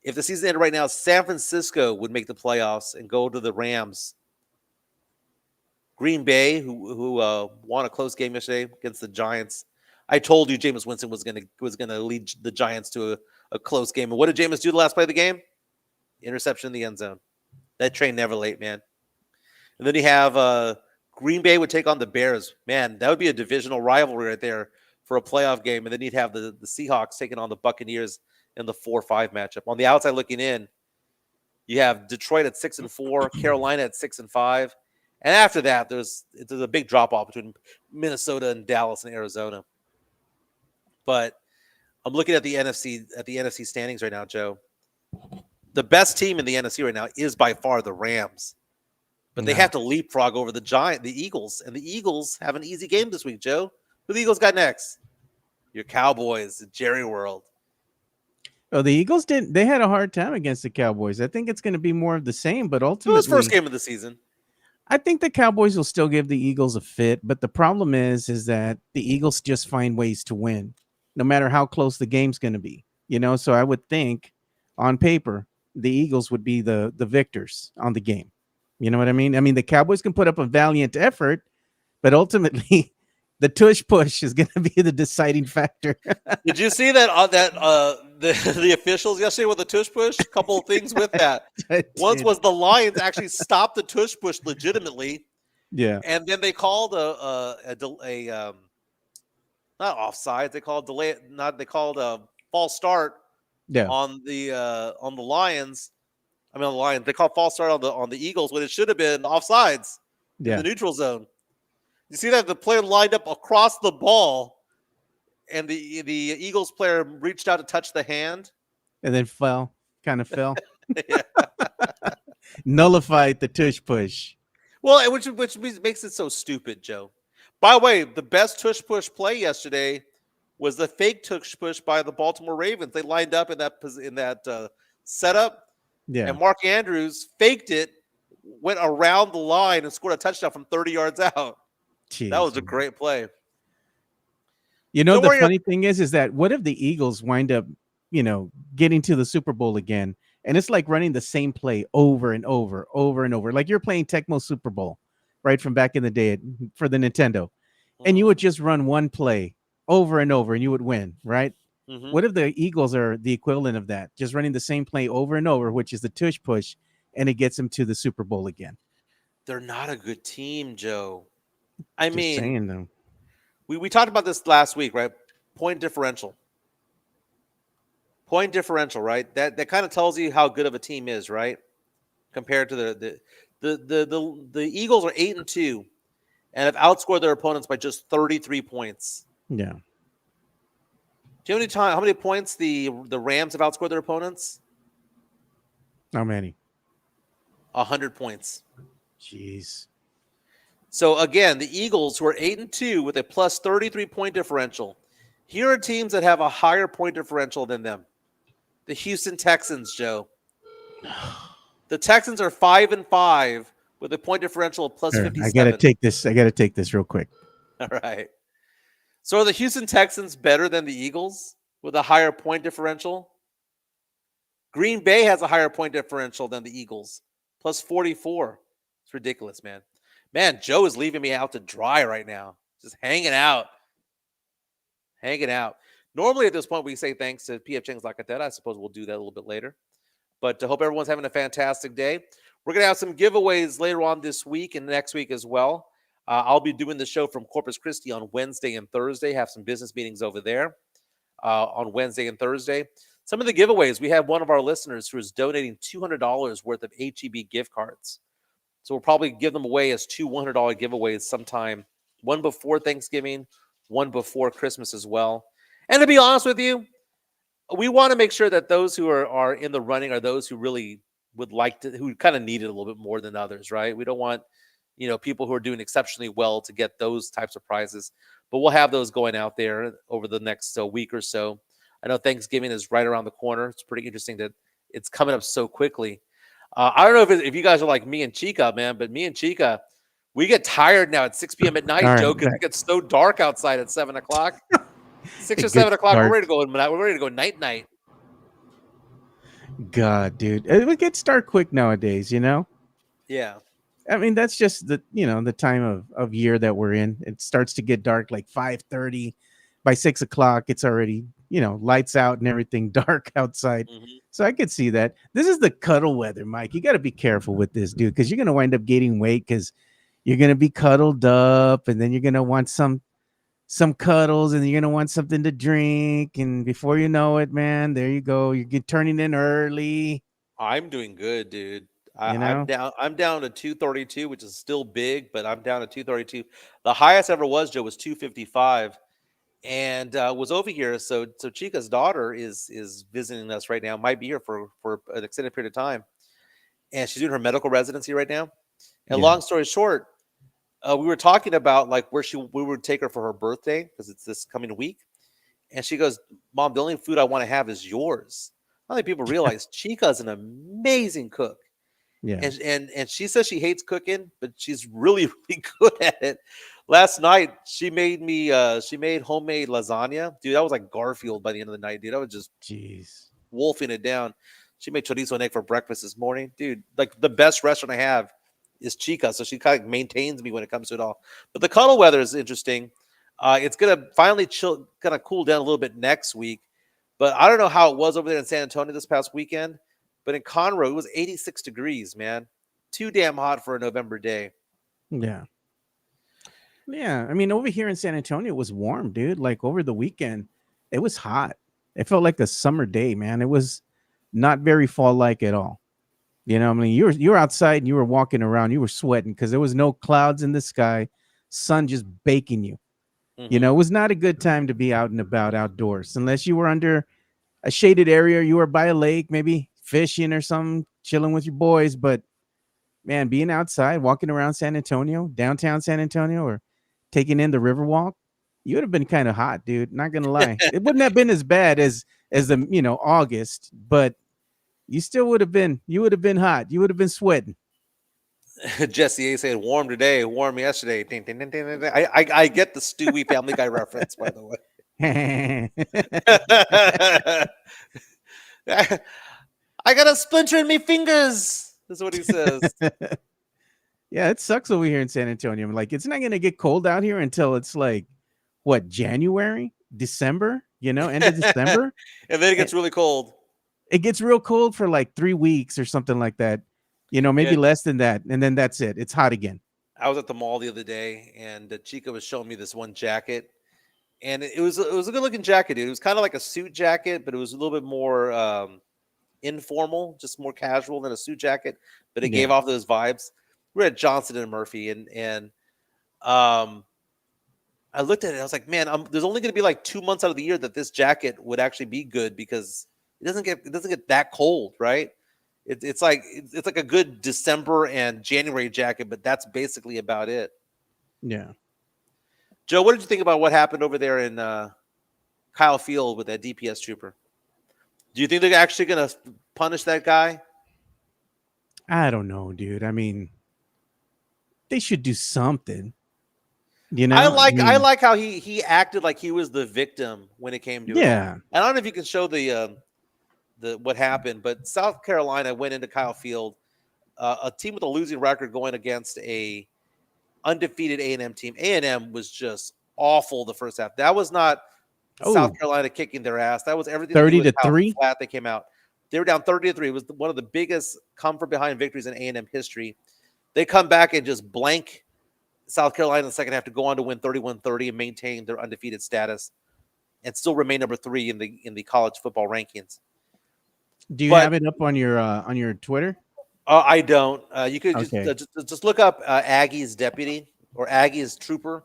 If the season ended right now, San Francisco would make the playoffs and go to the Rams. Green Bay, who won a close game yesterday against the Giants. I told you Jameis Winston was gonna lead the Giants to a close game. And what did Jameis do the last play of the game? Interception in the end zone. That train never late, man. And then you have Green Bay would take on the Bears. Man, that would be a divisional rivalry right there for a playoff game. And then you'd have the Seahawks taking on the Buccaneers in the 4-5 matchup. On the outside looking in, you have Detroit at 6-4, Carolina at 6-5. And after that, there's a big drop off between Minnesota and Dallas and Arizona. But I'm looking at the NFC standings right now, Joe. The best team in the NFC right now is by far the Rams. But they have to leapfrog over the Eagles. And the Eagles have an easy game this week, Joe. Who the Eagles got next? Your Cowboys, Jerry World. Oh, the Eagles they had a hard time against the Cowboys. I think it's going to be more of the same, but It ultimately was first game of the season. I think the Cowboys will still give the Eagles a fit, but the problem is that the Eagles just find ways to win, no matter how close the game's going to be. So I would think, on paper, the Eagles would be the victors on the game. You know what I mean? I mean, the Cowboys can put up a valiant effort, but ultimately, the tush push is going to be the deciding factor. Did you see that the officials yesterday with the tush push? A couple of things with that. Once was the Lions actually stopped the tush push legitimately. Yeah. And then they called a not offside. They called delay. Not they called a false start. Yeah. On the Lions. I mean, on the Lions. They called false start on the Eagles when it should have been offsides in the neutral zone. You see that the player lined up across the ball, and the Eagles player reached out to touch the hand, and then fell. Nullified the tush push. Well, which makes it so stupid, Joe. By the way, the best tush push play yesterday was the fake tush push by the Baltimore Ravens. They lined up in that setup, and Mark Andrews faked it, went around the line, and scored a touchdown from 30 yards out. Jeez, that was a great play. The funny thing is that what if the Eagles wind up, getting to the Super Bowl again, and it's like running the same play over and over, like you're playing Tecmo Super Bowl, right, from back in the day for the Nintendo, and you would just run one play over and over, and you would win, right? Mm-hmm. What if the Eagles are the equivalent of that, just running the same play over and over, which is the tush push, and it gets them to the Super Bowl again? They're not a good team, Joe. I mean, saying, though. We talked about this last week, right? Point differential, right? That kind of tells you how good of a team is, right? Compared to the Eagles are 8-2, and have outscored their opponents by just 33 points. Yeah. Do you know how many points the Rams have outscored their opponents? How many? 100 points. Jeez. So again, the Eagles, who are 8-2 with a plus 33-point differential. Here are teams that have a higher point differential than them. The Houston Texans, Joe. The Texans are 5-5 with a point differential of plus Here, I gotta 57. take this. I gotta take this real quick. All right. So are the Houston Texans better than the Eagles with a higher point differential? Green Bay has a higher point differential than the Eagles, plus 44. It's ridiculous, man. Man, Joe is leaving me out to dry right now. Just hanging out. Hanging out. Normally at this point, we say thanks to PF Chang's like that. I suppose we'll do that a little bit later. But I hope everyone's having a fantastic day. We're going to have some giveaways later on this week and next week as well. I'll be doing the show from Corpus Christi on Wednesday and Thursday. Have some business meetings over there on Wednesday and Thursday. Some of the giveaways, we have one of our listeners who is donating $200 worth of HEB gift cards. So we'll probably give them away as two $100 giveaways sometime, one before Thanksgiving, one before Christmas as well. And to be honest with you, we want to make sure that those who are in the running are those who really would like to, who kind of need it a little bit more than others, right? We don't want, people who are doing exceptionally well to get those types of prizes, but we'll have those going out there over the next week or so. I know Thanksgiving is right around the corner. It's pretty interesting that it's coming up so quickly. I don't know if you guys are like me and Chica, man, but me and Chica, we get tired now at 6 p.m. at night, All Joe, right, because it gets so dark outside at 7 o'clock. 6 It or 7 gets o'clock, dark. we're ready to go. We're ready to go night. God, dude, it gets dark quick nowadays. Yeah. I mean, that's just the time of year that we're in. It starts to get dark like 5:30. By 6 o'clock, it's already lights out and everything dark outside. Mm-hmm. So I could see that. This is the cuddle weather, Mike. You got to be careful with this, dude, because you're gonna wind up gaining weight because you're gonna be cuddled up, and then you're gonna want some cuddles, and you're gonna want something to drink, and before you know it, man, there you go. You're turning in early. I'm doing good, dude. You I'm know. down. I'm down to 232, which is still big, but I'm down to 232. The highest ever was, Joe, was 255, and was over here. So Chica's daughter is visiting us right now. Might be here for an extended period of time, and she's doing her medical residency right now. And Yeah. long story short, we were talking about like where we would take her for her birthday because it's this coming week, and she goes, "Mom, the only food I want to have is yours." I don't think people realize Chica's an amazing cook. Yeah. And she says she hates cooking, but she's really, really good at it. Last night she made homemade lasagna. Dude, that was like Garfield by the end of the night, dude. I was just Jeez. wolfing it down. She made chorizo and egg for breakfast this morning. Dude, like the best restaurant I have is Chica. So she kind of maintains me when it comes to it all. But the cuddle weather is interesting. It's gonna finally kind of cool down a little bit next week. But I don't know how it was over there in San Antonio this past weekend. But in Conroe, it was 86 degrees, man. Too damn hot for a November day. Yeah. Yeah. I mean, over here in San Antonio, it was warm, dude. Like over the weekend, it was hot. It felt like a summer day, man. It was not very fall-like at all. I mean, you were outside and you were walking around, you were sweating because there was no clouds in the sky, sun just baking you. Mm-hmm. It was not a good time to be out and about outdoors unless you were under a shaded area, you were by a lake, maybe fishing or something, chilling with your boys. But man, being outside, walking around San Antonio, downtown San Antonio, or taking in the Riverwalk, you would have been kind of hot, dude. Not gonna lie, it wouldn't have been as bad as the August, but you still would have been. You would have been hot. You would have been sweating. Jesse A said, warm today, warm yesterday. Ding, ding, ding, ding, ding. I get the Stewie Family Guy reference, by the way. I got a splinter in my fingers. That's what he says. Yeah, it sucks over here in San Antonio. Like, it's not gonna get cold out here until it's like what, January, December? End of December, And then it gets really cold. it gets real cold for like 3 weeks or something like that. Maybe Yeah. less than that, and then that's it. It's hot again. I was at the mall the other day, and Chica was showing me this one jacket, and it was a good looking jacket, dude. It was kind of like a suit jacket, but it was a little bit more informal, just more casual than a suit jacket. But it gave off those vibes. We're at Johnson and Murphy, and I looked at it. I was like, man, there's only going to be like 2 months out of the year that this jacket would actually be good because it doesn't get that cold, right? It's like a good December and January jacket, but that's basically about it. Yeah. Joe, what did you think about what happened over there in Kyle Field with that DPS trooper? Do you think they're actually going to punish that guy? I don't know, dude. I mean, they should do something. You know, I I mean, like how he acted like he was the victim when it came to it all. yeah. And I don't know if you can show the what happened, but South Carolina went into Kyle Field, a team with a losing record going against a undefeated A&M team. A&M was just awful the first half. That was not South Oh, Carolina kicking their ass. That was everything to do 30 with to how 3. flat they came out. They were down 30-3. It was one of the biggest come from behind victories in A&M history. They come back and just blank South Carolina in the second half to go on to win 31-30 and maintain their undefeated status and still remain number 3 in the college football rankings. Do you But have it up on your Twitter? I don't. You could Okay. just look up Aggie's deputy or Aggie's trooper.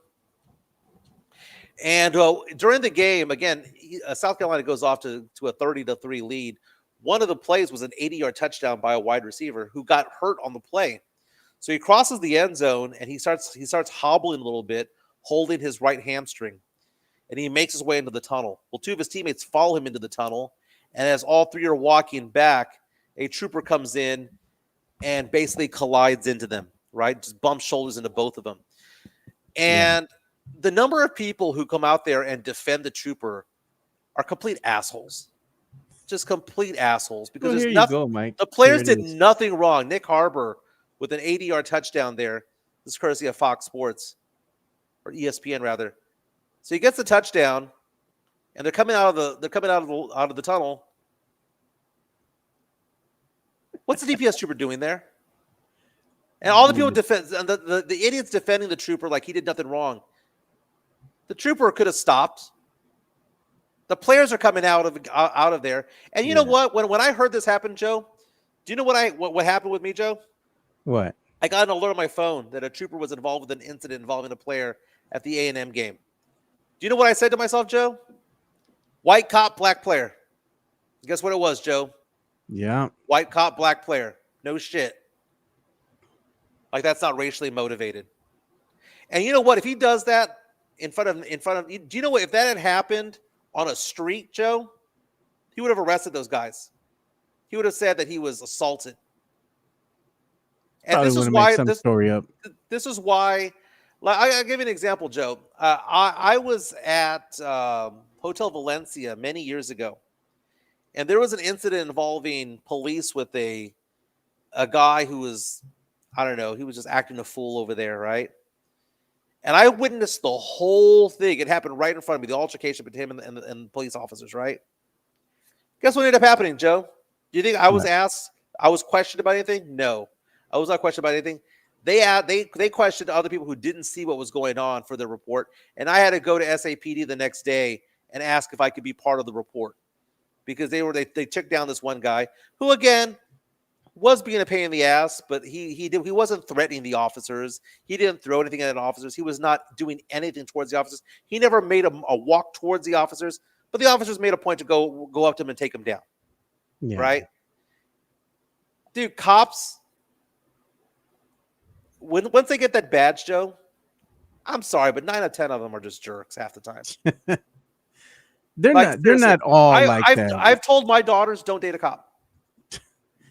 And during the game, again, South Carolina goes off to a 30-3 lead. One of the plays was an 80-yard touchdown by a wide receiver who got hurt on the play. So he crosses the end zone and he starts hobbling a little bit, holding his right hamstring. And he makes his way into the tunnel. Well, 2 of his teammates follow him into the tunnel. And as all 3 are walking back, a trooper comes in and basically collides into them, right? Just bumps shoulders into both of them. And the number of people who come out there and defend the trooper are complete assholes. Just complete assholes. Because Well, there's here you nothing. go, Mike. The Here players it did is. nothing wrong. Nick Harbor with an 80-yard touchdown there. This is courtesy of Fox Sports, or ESPN rather. So he gets the touchdown, and they're coming out of the tunnel. What's the DPS trooper doing there? And all the people defend, and the idiots defending the trooper like he did nothing wrong. The trooper could have stopped. The players are coming out of there, and you know what? When I heard this happen, Joe, do you know what happened with me, Joe? What? I got an alert on my phone that a trooper was involved with an incident involving a player at the A&M game. Do you know what I said to myself, Joe? White cop, black player. Guess what it was, Joe? Yeah. White cop, black player. No shit. Like that's not racially motivated. And you know what? If he does that in front of, do you know what? If that had happened on a street, Joe, he would have arrested those guys. He would have said that he was assaulted. And Probably this is want to why make some story up. This is why. Like I'll give you an example, Joe. I was at Hotel Valencia many years ago, and there was an incident involving police with a guy who was, I don't know, he was just acting a fool over there, right? And I witnessed the whole thing. It happened right in front of me, the altercation between him and the police officers, right? Guess what ended up happening, Joe? Do you think I was asked, I was questioned about anything? No. I was not questioned about anything. They questioned other people who didn't see what was going on for the report. And I had to go to SAPD the next day and ask if I could be part of the report. Because they took down this one guy who, again, was being a pain in the ass, but he wasn't threatening the officers. He didn't throw anything at the officers. He was not doing anything towards the officers. He never made a walk towards the officers, but the officers made a point to go up to him and take him down. Yeah. Right? Dude, cops, once they get that badge, Joe, I'm sorry, but 9 out of 10 of them are just jerks half the time. They're not all like that. I've told my daughters, don't date a cop.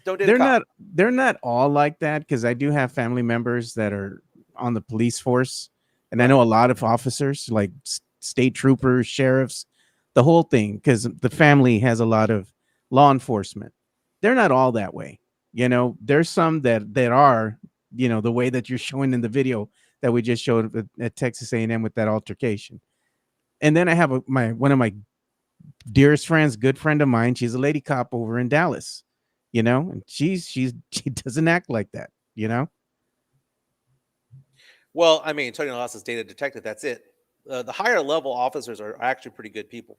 Don't date a cop. They're not all like that, because I do have family members that are on the police force, and I know a lot of officers, like state troopers, sheriffs, the whole thing, because the family has a lot of law enforcement. They're not all that way. There's some that are, the way that you're showing in the video that we just showed at Texas A&M with that altercation. And then I have one of my dearest friends, good friend of mine. She's a lady cop over in Dallas, and she doesn't act like that, Well, I mean, Tony Loss is data detective. That's it. The higher level officers are actually pretty good people,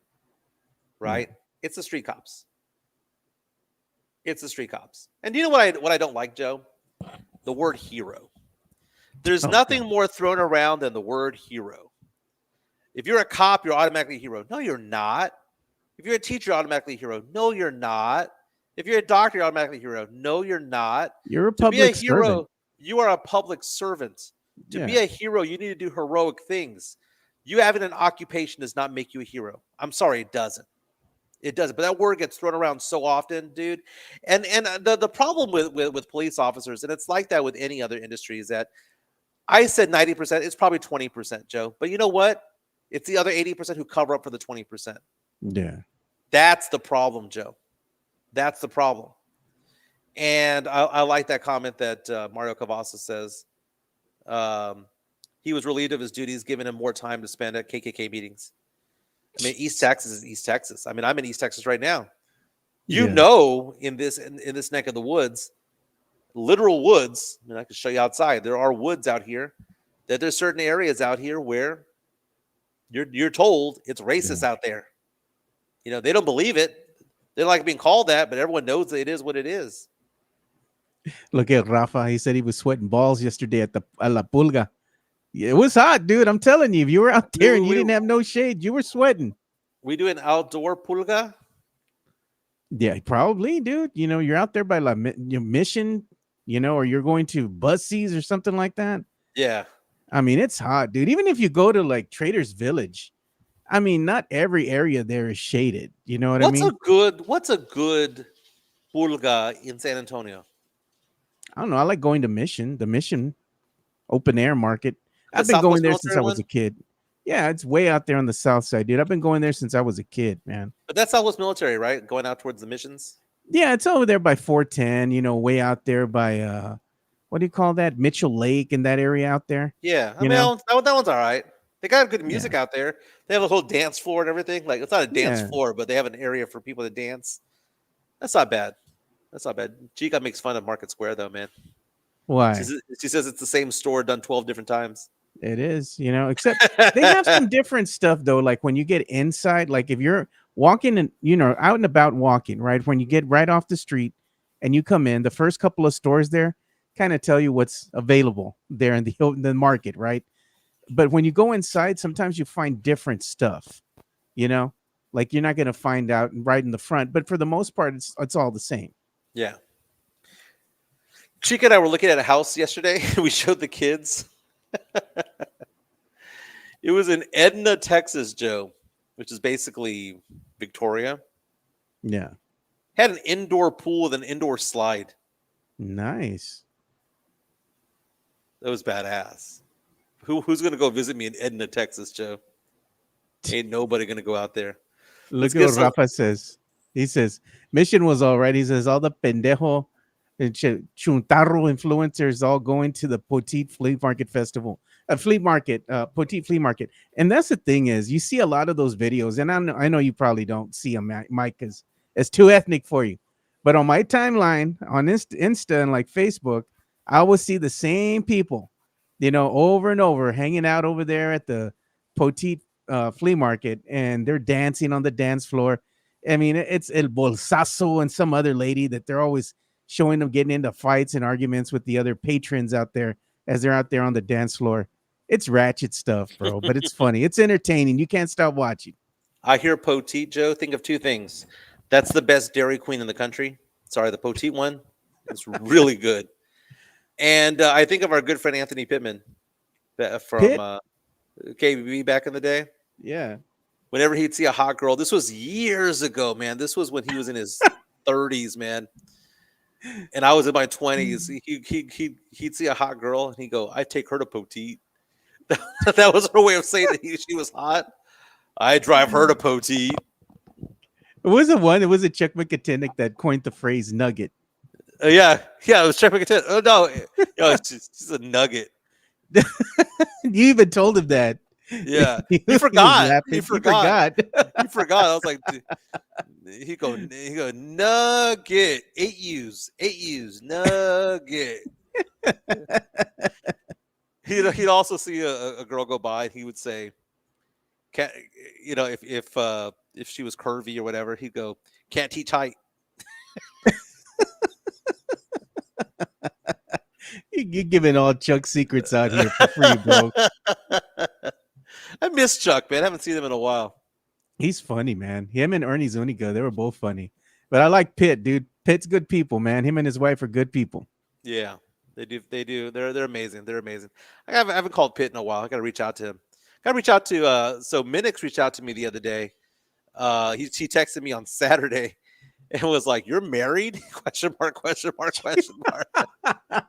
right? Yeah. It's the street cops. It's the street cops. And do you know what I don't like, Joe? The word hero. There's nothing more thrown around than the word hero. If you're a cop, you're automatically a hero. No, you're not. If you're a teacher, you're automatically a hero. No, you're not. If you're a doctor, you're automatically a hero. No, you're not. You're a To be a public hero, servant. you are a public servant. To be Yeah. a hero, you need to do heroic things. You having an occupation does not make you a hero. I'm sorry, it doesn't. It doesn't. But that word gets thrown around so often, dude. And the problem with police officers, and it's like that with any other industry, is that I said 90%. It's probably 20%, Joe. But you know what? It's the other 80% who cover up for the 20%. Yeah. That's the problem, Joe. That's the problem. And I like that comment that Mario Cavazza says. He was relieved of his duties, giving him more time to spend at KKK meetings. I mean, East Texas is East Texas. I mean, I'm in East Texas right now. You Yeah. know, in this neck of the woods, literal woods. I mean, I can show you outside. There are woods out here. That there's certain areas out here where you're told it's racist out there. You know, they don't believe it. They don't like being called that, but everyone knows that it is what it is. Look at Rafa. He said he was sweating balls yesterday at La Pulga. Yeah, it was hot, dude. I'm telling you, if you were out there and you didn't have no shade, you were sweating. We do an outdoor pulga. Yeah, probably, dude. You know, you're out there by your Mission, or you're going to Bussies or something like that. Yeah. I mean, it's hot, dude. Even if you go to like Trader's Village, I mean, not every area there is shaded. You know what I mean? What's a good pulga in San Antonio? I don't know. I like going to Mission, the Mission open air market. I've been Southwest going there since Military I was a kid. Yeah, it's way out there on the south side, dude. I've been going there since I was a kid, man. But that's Southwest Military, right? Going out towards the missions. Yeah, it's over there by 410, way out there by what do you call that? Mitchell Lake and that area out there. Yeah, I mean, that one's all right. They got good music out there. They have a whole dance floor and everything. Like, it's not a dance floor, but they have an area for people to dance. That's not bad. That's not bad. Chica makes fun of Market Square, though, man. Why? She says it's the same store done 12 different times. It is, except they have some different stuff, though. Like when you get inside, like if you're walking and, out and about walking, right? When you get right off the street and you come in, the first couple of stores there kind of tell you what's available there in the market, right? But when you go inside, sometimes you find different stuff, like you're not going to find out right in the front. But for the most part, it's all the same. Yeah. Chica and I were looking at a house yesterday. We showed the kids. It was in Edna, Texas, Joe, which is basically Victoria. Yeah. Had an indoor pool with an indoor slide. Nice. That was badass. Who's going to go visit me in Edna, Texas, Joe? Ain't nobody going to go out there. Look at what Rafa says. He says, Mission was all right. He says, all the pendejo and chuntarro influencers all going to the Petite Flea Market Festival. Petite Flea Market. And that's the thing is, you see a lot of those videos, and I know you probably don't see them, Mike, because it's too ethnic for you. But on my timeline, on Insta and like Facebook, I always see the same people, over and over, hanging out over there at the Petite Flea Market, and they're dancing on the dance floor. I mean, it's El Bolsazo and some other lady that they're always showing them getting into fights and arguments with the other patrons out there as they're out there on the dance floor. It's ratchet stuff, bro, but it's funny. It's entertaining. You can't stop watching. I hear Petite, Joe. Think of two things. That's the best Dairy Queen in the country. Sorry, the Petite one. It's really good. And I think of our good friend Anthony Pittman from KBB back in the day. Yeah. Whenever he'd see a hot girl, this was years ago, man. This was when he was in his 30s, man. And I was in my 20s. He'd see a hot girl and he'd go, "I take her to Petite." That was her way of saying that she was hot. I drive her to Petite. It was a Chuck McAtinnick that coined the phrase nugget. Yeah, it was Chuck McAtinnick. Oh no, it's just a nugget. You even told him that. Yeah, he forgot. He forgot. He forgot. I was like, he go nugget. 8 U's nugget. He'd also see a girl go by, and he would say, "Can't if she was curvy or whatever?" He'd go, "Can't teach height." You're giving all Chuck secrets out here for free, bro. I miss Chuck, man. I haven't seen him in a while. He's funny, man. Him and Ernie Zuniga, they were both funny. But I like Pitt, dude. Pitt's good people, man. Him and his wife are good people. Yeah, they do. They do. They're amazing. They're amazing. I haven't called Pitt in a while. I got to reach out to him. Got to reach out to. So Minix reached out to me the other day. He texted me on Saturday and was like, "You're married?" Question mark. Question mark. Question mark.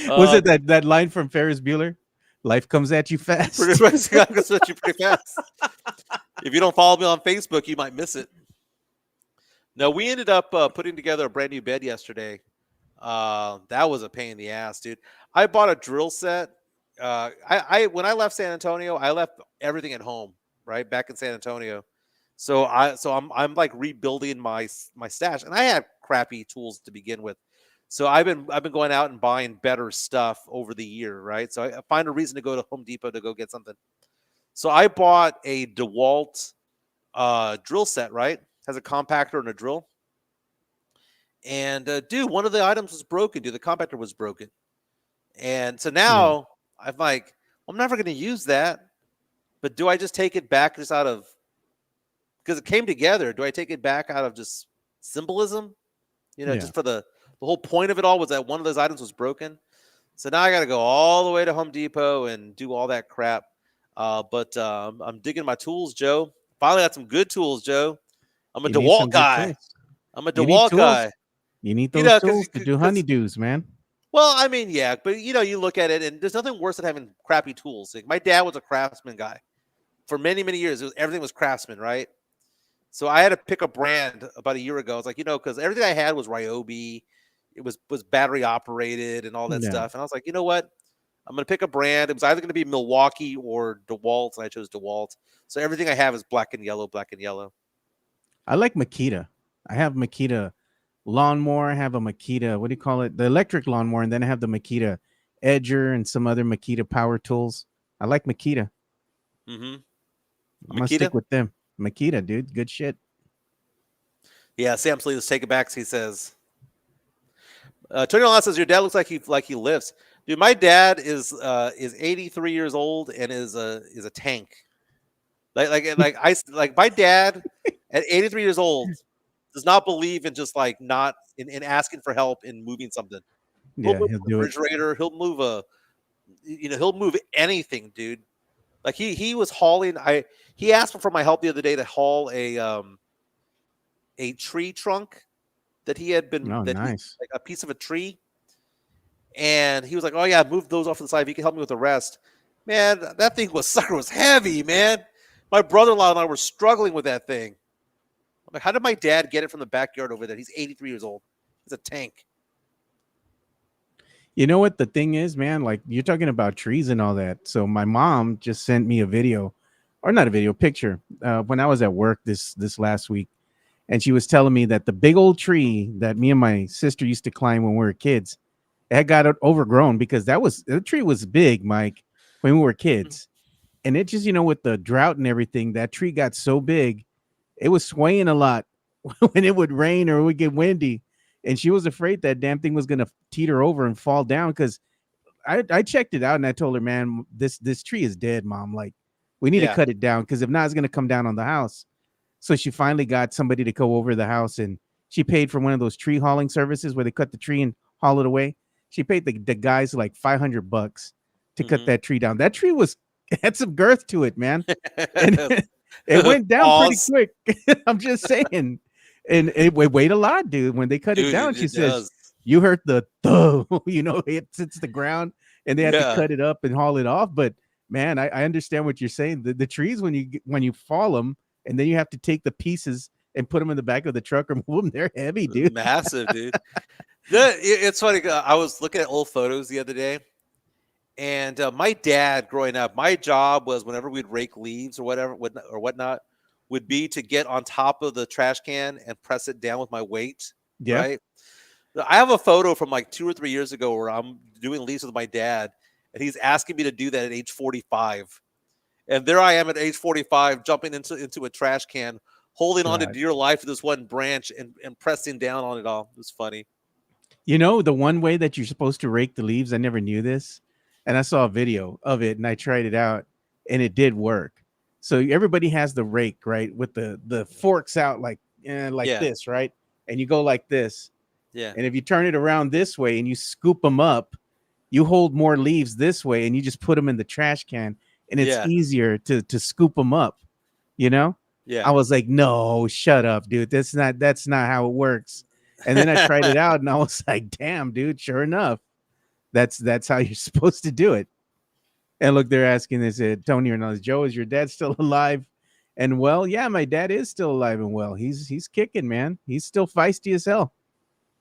Was it that line from Ferris Bueller? Life comes at you fast. Pretty much, I'm gonna switch you pretty fast. If you don't follow me on Facebook, you might miss it. No, we ended up putting together a brand new bed yesterday. That was a pain in the ass, dude. I bought a drill set. I when I left San Antonio, I left everything at home, right back in San Antonio. So I'm like rebuilding my stash, and I had crappy tools to begin with. So I've been going out and buying better stuff over the year, right? So I find a reason to go to Home Depot to go get something. So I bought a DeWalt drill set, right? Has a compactor and a drill. And dude, one of the items was broken. Dude, the compactor was broken. And so now I'm like, I'm never going to use that. But do I just take it back just out of because it came together? Do I take it back out of just symbolism? Just for the whole point of it all was that one of those items was broken. So now I got to go all the way to Home Depot and do all that crap. But I'm digging my tools, Joe. Finally got some good tools, Joe. I'm a You need DeWalt some good guy. tools. I'm a You need DeWalt tools. guy. You need those tools to do 'cause- honeydews, man. Well, I mean, yeah, but you look at it, and there's nothing worse than having crappy tools. Like my dad was a craftsman guy for many, many years. Everything was craftsman, right? So I had to pick a brand about a year ago. I was like, because everything I had was Ryobi, it was battery operated and all that Yeah. stuff. And I was like, you know what? I'm gonna pick a brand. It was either gonna be Milwaukee or DeWalt, and I chose DeWalt. So everything I have is black and yellow, black and yellow. I like Makita. I have Makita lawnmower. I have a Makita, what do you call it? The electric lawnmower. And then I have the Makita edger and some other Makita power tools. I like Makita. Mm-hmm. I'm going to stick with them. Makita, dude. Good shit. Yeah, Sam Slee, let's take it back. He says, Tony Alon says, your dad looks like he lifts. Dude, my dad is 83 years old and is a tank. Like my dad at 83 years old does not believe in just like not in asking for help in moving something. Yeah, he'll do it. Refrigerator. He'll move he'll move anything, dude. Like he was hauling. He asked for my help the other day to haul a tree trunk that he had been nice. Like a piece of a tree. And he was like, "Oh yeah, move those off to the side. If you can help me with the rest." Man, that sucker was heavy, man. My brother-in-law and I were struggling with that thing. I'm like, how did my dad get it from the backyard over there? He's 83 years old. He's a tank. You know what the thing is, man? Like you're talking about trees and all that. So my mom just sent me a video, or not a video, picture, when I was at work this last week, and she was telling me that the big old tree that me and my sister used to climb when we were kids, it had got overgrown because the tree was big, Mike, when we were kids, and it just with the drought and everything, that tree got so big, it was swaying a lot when it would rain or it would get windy. And she was afraid that damn thing was going to teeter over and fall down because I checked it out and I told her, man, this tree is dead, Mom. Like, we need to cut it down because if not, it's going to come down on the house. So she finally got somebody to go over the house and she paid for one of those tree hauling services where they cut the tree and haul it away. She paid the guys like $500 to cut that tree down. That tree had some girth to it, man. And it went down pretty quick. I'm just saying. And it weighed a lot, dude. When they cut it down, she says, you heard the thud, it hits the ground and they had to cut it up and haul it off. But man, I understand what you're saying. The trees, when you fall them and then you have to take the pieces and put them in the back of the truck or move them, they're heavy, dude. Massive, dude. It's funny. I was looking at old photos the other day. And my dad growing up, my job was whenever we'd rake leaves or whatnot, would be to get on top of the trash can and press it down with my weight. Yeah. Right. I have a photo from like 2 or 3 years ago where I'm doing leaves with my dad and he's asking me to do that at age 45. And there I am at age 45, jumping into a trash can, holding on to dear life to this one branch and pressing down on it all. It was funny. The one way that you're supposed to rake the leaves, I never knew this. And I saw a video of it and I tried it out and it did work. So everybody has the rake, right, with the forks out like Yeah. this, right, and you go like this, Yeah. and if you turn it around this way and you scoop them up, you hold more leaves this way and you just put them in the trash can, and it's Yeah. easier to scoop them up. You know, I Yeah. was like, no, shut up, dude. That's not how it works. And then I tried it out, and I was like, damn, dude. Sure enough, that's how you're supposed to do it. And look, they're asking this, Tony Hernandez, Joe, is your dad still alive and well? Yeah, my dad is still alive and well. He's kicking, man. He's still feisty as hell.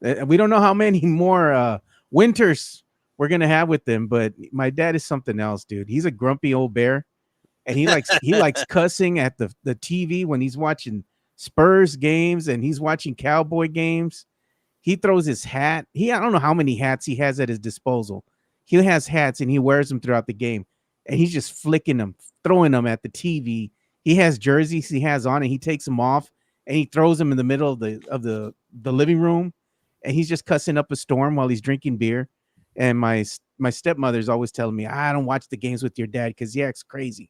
We don't know how many more winters we're gonna have with him, but my dad is something else, dude. He's a grumpy old bear, and he likes cussing at the TV when he's watching Spurs games and he's watching Cowboy games. He throws his hat. I don't know how many hats he has at his disposal. He has hats and he wears them throughout the game, and he's just flicking them, throwing them at the TV. He has jerseys he has on, and he takes them off and he throws them in the middle of the living room, and he's just cussing up a storm while he's drinking beer. And my stepmother's always telling me, I don't watch the games with your dad because he acts crazy.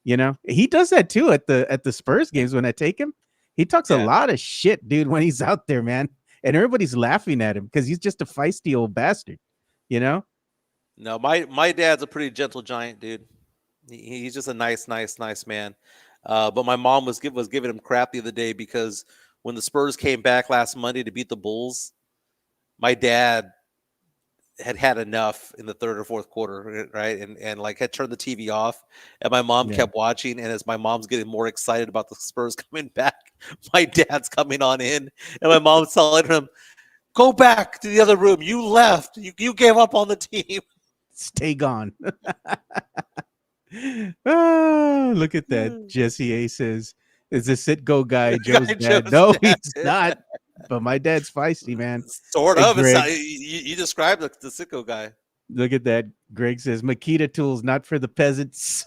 He does that too at the Spurs games when I take him. He talks a Yeah. lot of shit, dude, when he's out there, man. And everybody's laughing at him because he's just a feisty old bastard, you know? No, my dad's a pretty gentle giant, dude. He's just a nice man. But my mom was giving him crap the other day because when the Spurs came back last Monday to beat the Bulls, my dad had enough in the third or fourth quarter, right? And like had turned the TV off, and my mom Yeah. kept watching. And as my mom's getting more excited about the Spurs coming back, my dad's coming on in, and my mom's telling him, "Go back to the other room. You left. You gave up on the team." Stay gone. Oh, look at that. Jesse A says, is a Sitgo guy Joe's dad? Joe's No, dad. he's not. But my dad's feisty, man. Sort Hey, of. It's Greg. not, you described the sicko guy. Look at that. Greg says, Makita tools, not for the peasants.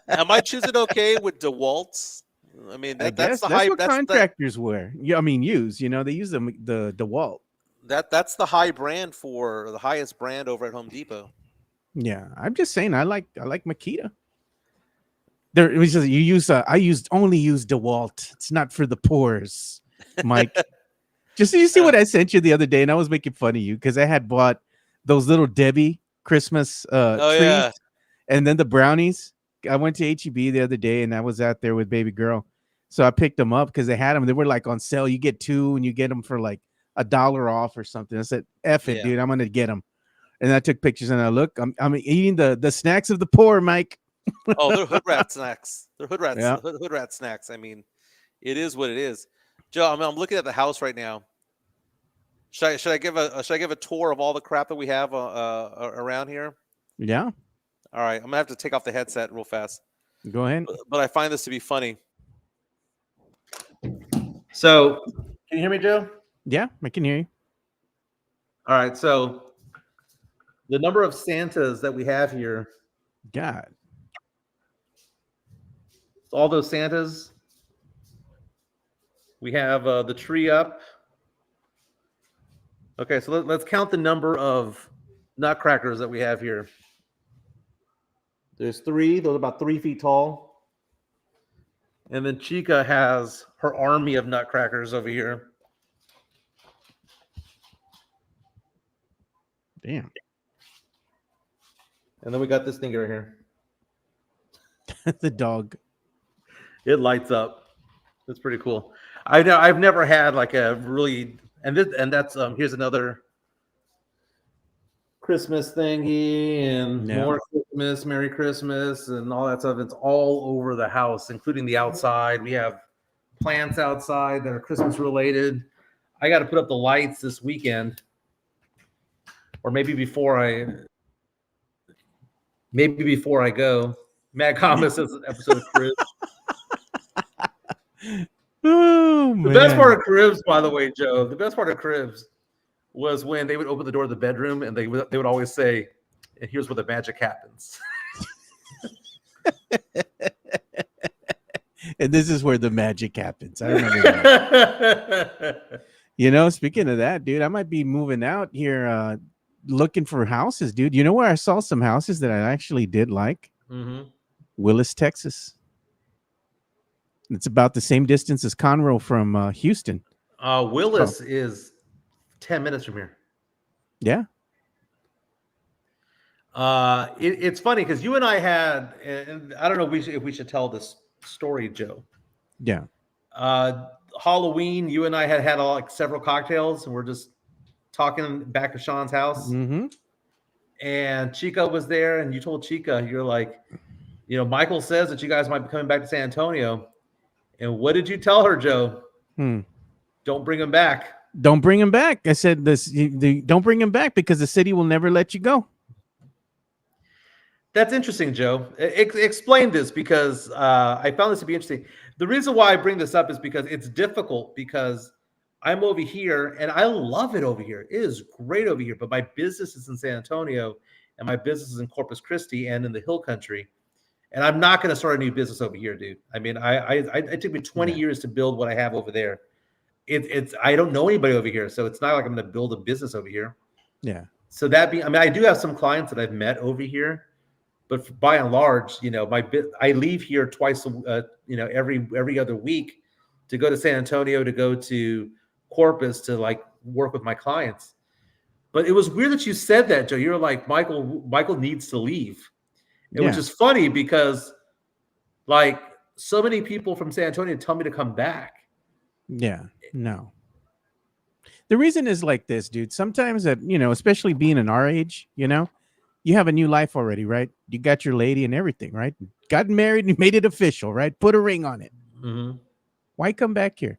Am I choosing okay with DeWalt's? I mean, I that's guess the that's high. what contractors wear. Yeah, I mean, use. They use the DeWalt. That's the high brand for the highest brand over at Home Depot. Yeah, I'm just saying, I like Makita. There, it was just, I only use DeWalt. It's not for the pores, Mike. Just so you see what I sent you the other day, and I was making fun of you because I had bought those little Debbie Christmas Oh trees, yeah, and then the brownies. I went to HEB the other day, and I was out there with baby girl, so I picked them up because they had them. They were like on sale. You get two, and you get them for like $1 off or something. I said, "F it, Yeah. dude! I'm gonna get them." And I took pictures, and I look. I'm eating the snacks of the poor, Mike. Oh, they're hood rat snacks. They're hood rats. Yeah. Hood rat snacks. I mean, it is what it is. Joe, I'm looking at the house right now. Should I give a tour of all the crap that we have around here? Yeah, All right, I'm gonna have to take off the headset real fast. go ahead. But I find this to be funny. So, can you hear me, Joe? Yeah, I can hear you. All right. So, the number of Santas that we have here, God, all those Santas. We have the tree up. Okay, so let's count the number of nutcrackers that we have here. There's 3. Those are about 3 feet tall. And then Chica has her army of nutcrackers over here. damn. And then we got this thing right here. The dog. It lights up. It's pretty cool. I've never had like a really that's here's another Christmas thingy and Yeah. more Christmas, Merry Christmas, and all that stuff. It's all over the house, including the outside. We have plants outside that are Christmas related. I got to put up the lights this weekend, or maybe before I go. Matt Thomas says an episode of Cribs. Oh, man. The best part of Cribs, by the way, Joe, the best part of Cribs was when they would open the door of the bedroom and they would always say, "And here's where the magic happens." And this is where the magic happens. I remember that. Speaking of that, dude, I might be moving out here looking for houses, dude. You know where I saw some houses that I actually did like? Mm-hmm. Willis, Texas. It's about the same distance as Conroe from Houston. Willis is 10 minutes from here. Yeah. It's funny because you and I had, and I don't know if we should tell this story, Joe. Yeah. Halloween, you and I had like several cocktails, and we're just talking back at Sean's house. Mm-hmm. And Chica was there, and you told Chica, you're like, Michael says that you guys might be coming back to San Antonio. And what did you tell her, Joe? Don't bring him back. Don't bring him back. I said don't bring him back because the city will never let you go. That's interesting, Joe. Explain this because I found this to be interesting. The reason why I bring this up is because it's difficult because I'm over here and I love it over here. It is great over here, but my business is in San Antonio and my business is in Corpus Christi and in the Hill Country. And I'm not going to start a new business over here, dude. I mean, it took me 20 years to build what I have over there. I don't know anybody over here, so it's not like I'm going to build a business over here. Yeah. So I do have some clients that I've met over here. But by and large, I leave here twice, every other week to go to San Antonio, to go to Corpus to like work with my clients. But it was weird that you said that, Joe. You're like, Michael needs to leave. Which is funny because like so many people from San Antonio tell me to come back. Yeah, no. The reason is like this, dude. Sometimes that, especially being in our age, you have a new life already, right? You got your lady and everything, right? Got married and made it official, right? Put a ring on it. Mm-hmm. Why come back here?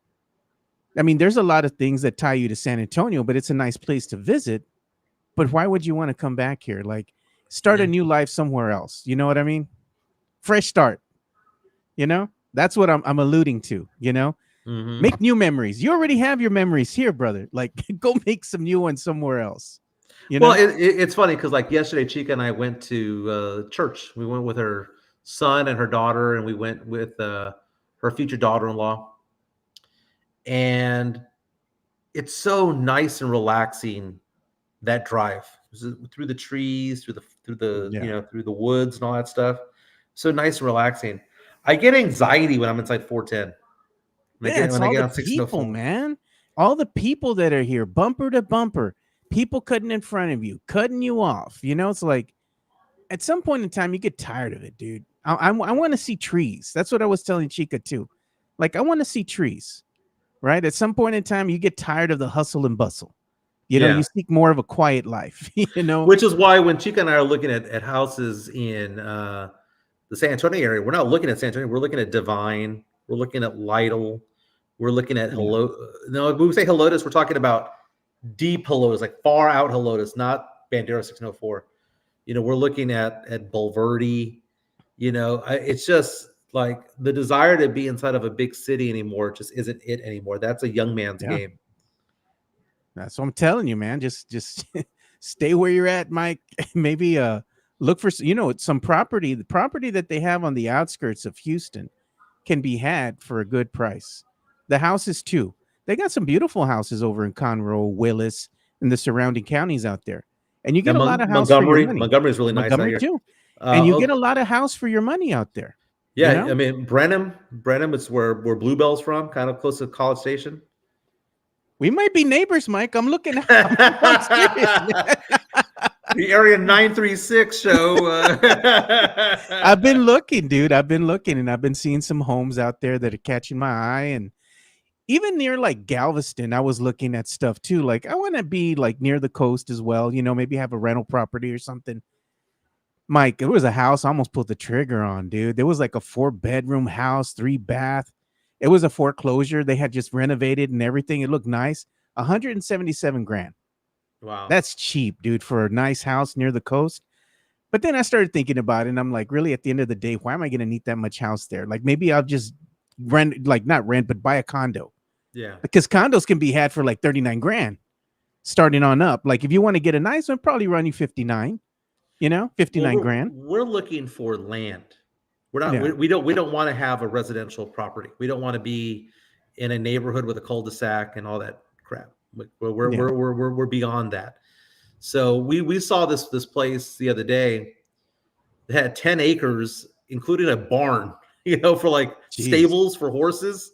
I mean, there's a lot of things that tie you to San Antonio, but it's a nice place to visit. But why would you want to come back here? Like, start a new life somewhere else. You know what I mean? Fresh start. That's what I'm alluding to. Mm-hmm. Make new memories. You already have your memories here, brother. Like, go make some new ones somewhere else. Well, it's funny because like yesterday, Chica and I went to church. We went with her son and her daughter, and we went with her future daughter-in-law. And it's so nice and relaxing, that drive through the trees, through the woods and all that stuff. So nice and relaxing. I get anxiety when I'm inside 410. It's all the people, man. All the people that are here, bumper to bumper. People cutting in front of you, cutting you off. It's like at some point in time, you get tired of it, dude. I want to see trees. That's what I was telling Chica too. Like, I want to see trees, right? At some point in time, you get tired of the hustle and bustle. You seek more of a quiet life, Which is why when Chica and I are looking at houses in the San Antonio area, we're not looking at San Antonio. We're looking at Divine. We're looking at Lytle. We're looking at No, when we say Helotes, we're talking about deep Helotes, like far out Helotes, not Bandera 604. We're looking at Bulverde. It's just like the desire to be inside of a big city anymore just isn't it anymore. That's a young man's game. That's what I'm telling you, man. Just stay where you're at, Mike. Maybe look for some property. The property that they have on the outskirts of Houston can be had for a good price. The houses too. They got some beautiful houses over in Conroe, Willis, and the surrounding counties out there. And you get a lot of house for your money. Montgomery is really nice out here too. And you get a lot of house for your money out there. Yeah, I mean, Brenham is where Bluebell's from, kind of close to College Station. We might be neighbors, Mike. I'm looking out. I'm serious, the Area 936 show. I've been looking, dude. I've been looking, and I've been seeing some homes out there that are catching my eye. And even near like Galveston, I was looking at stuff too. Like, I want to be like near the coast as well. Maybe have a rental property or something. Mike, there was a house I almost pulled the trigger on, dude. There was like a 4-bedroom house, 3-bath. It was a foreclosure. They had just renovated and everything. It looked nice. $177,000. Wow. That's cheap, dude, for a nice house near the coast. But then I started thinking about it, and I'm like, really, at the end of the day, why am I going to need that much house there? Like, maybe I'll just rent, like not rent, but buy a condo. Yeah. Because condos can be had for like $39,000 starting on up. Like, if you want to get a nice one, probably run you 59, $59,000. We're looking for land. We're not, we don't want to have a residential property. We don't want to be in a neighborhood with a cul-de-sac and all that crap. We're beyond that. So we saw this place the other day. It had 10 acres, including a barn. for like Jeez. stables for horses.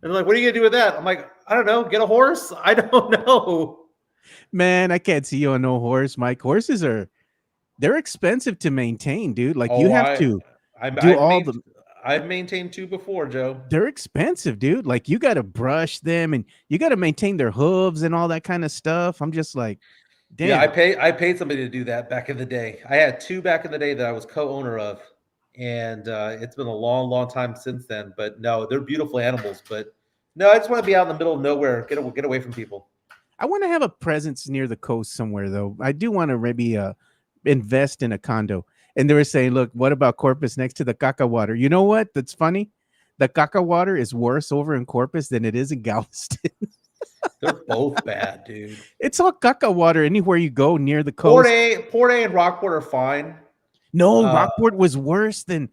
And they're like, what are you gonna do with that? I'm like, I don't know, get a horse. I don't know. Man, I can't see you on no horse, Mike. Horses they're expensive to maintain, dude. Like you have to do all the I've maintained 2 before, Joe. they're expensive, dude. Like you got to brush them and you got to maintain their hooves and all that kind of stuff. I'm just like, damn. Yeah, I paid somebody to do that back in the day. I had 2 back in the day that I was co-owner of, and it's been a long, long time since then. But no, they're beautiful animals. But no, I just want to be out in the middle of nowhere, get away from people. I want to have a presence near the coast somewhere, though. I do want to maybe invest in a condo. And they were saying, look, what about Corpus next to the caca water? You know what? That's funny. The caca water is worse over in Corpus than it is in Galveston. They're both bad, dude. It's all caca water anywhere you go near the coast. Port A and Rockport are fine. No, Rockport was worse than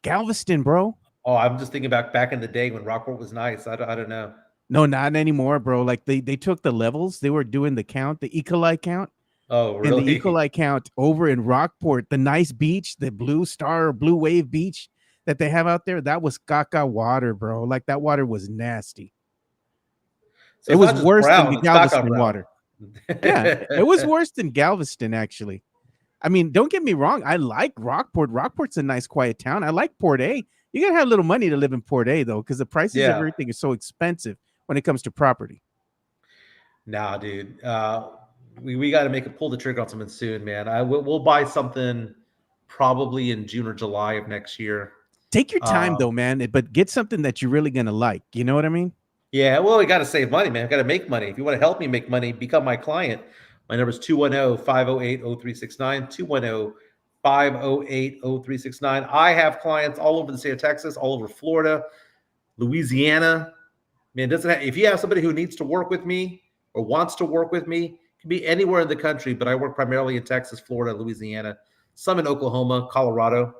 Galveston, bro. Oh, I'm just thinking back in the day when Rockport was nice. I don't know. No, not anymore, bro. Like they took the levels. They were doing the count, the E. coli count. Oh, really? And the E. coli count over in Rockport, the nice beach, the Blue Star, Blue Wave beach that they have out there, that was caca water, bro. Like that water was nasty. So it it's was not just worse brown, than the it's caca Galveston brown. water. Yeah, it was worse than Galveston, actually. I mean, don't get me wrong. I like Rockport. Rockport's a nice, quiet town. I like Port A. You got to have a little money to live in Port A, though, because the prices of everything are so expensive when it comes to property. Nah, dude. We got to pull the trigger on something soon, man. We'll buy something probably in June or July of next year. Take your time, though, man, but get something that you're really going to like. You know what I mean? Yeah, well, we got to save money, man. We got to make money. If you want to help me make money, become my client. My number is 210-508-0369, 210-508-0369. I have clients all over the state of Texas, all over Florida, Louisiana. Man, if you have somebody who needs to work with me or wants to work with me, it can be anywhere in the country, but I work primarily in Texas, Florida, Louisiana, some in Oklahoma, Colorado.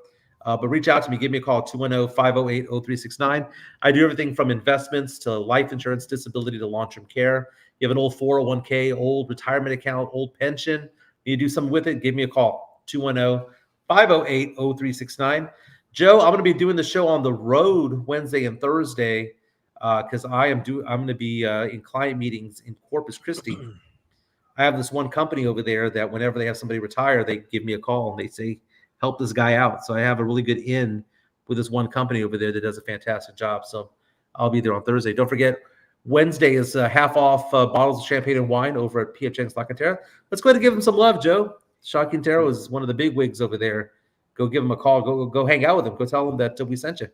But reach out to me. Give me a call, 210-508-0369. I do everything from investments to life insurance, disability to long-term care. You have an old 401k, old retirement account, old pension. You do something with it, give me a call, 210-508-0369. Joe, I'm going to be doing the show on the road Wednesday and Thursday because I'm going to be in client meetings in Corpus Christi. I have this one company over there that whenever they have somebody retire, they give me a call and they say, help this guy out. So I have a really good in with this one company over there that does a fantastic job. So I'll be there on Thursday. Don't forget, Wednesday is half off bottles of champagne and wine over at P.F. Chang's La Cantera. Let's go ahead and give him some love, Joe. Sean Quintero is one of the big wigs over there. Go give him a call. Go hang out with him. Go tell him that we sent you.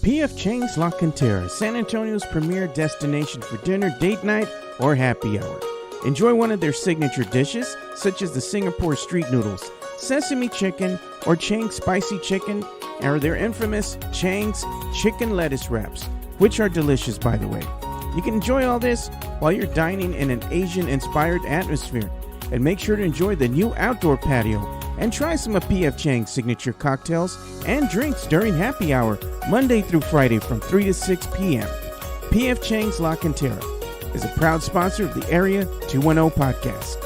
P.F. Chang's La Cantera, San Antonio's premier destination for dinner, date night, or happy hour. Enjoy one of their signature dishes, such as the Singapore street noodles, sesame chicken, or Chang's spicy chicken, or their infamous Chang's chicken lettuce wraps, which are delicious, by the way. You can enjoy all this while you're dining in an Asian-inspired atmosphere, and make sure to enjoy the new outdoor patio and try some of P.F. Chang's signature cocktails and drinks during happy hour, Monday through Friday from 3 to 6 p.m. P.F. Chang's La Cantera is a proud sponsor of the Area 210 podcast.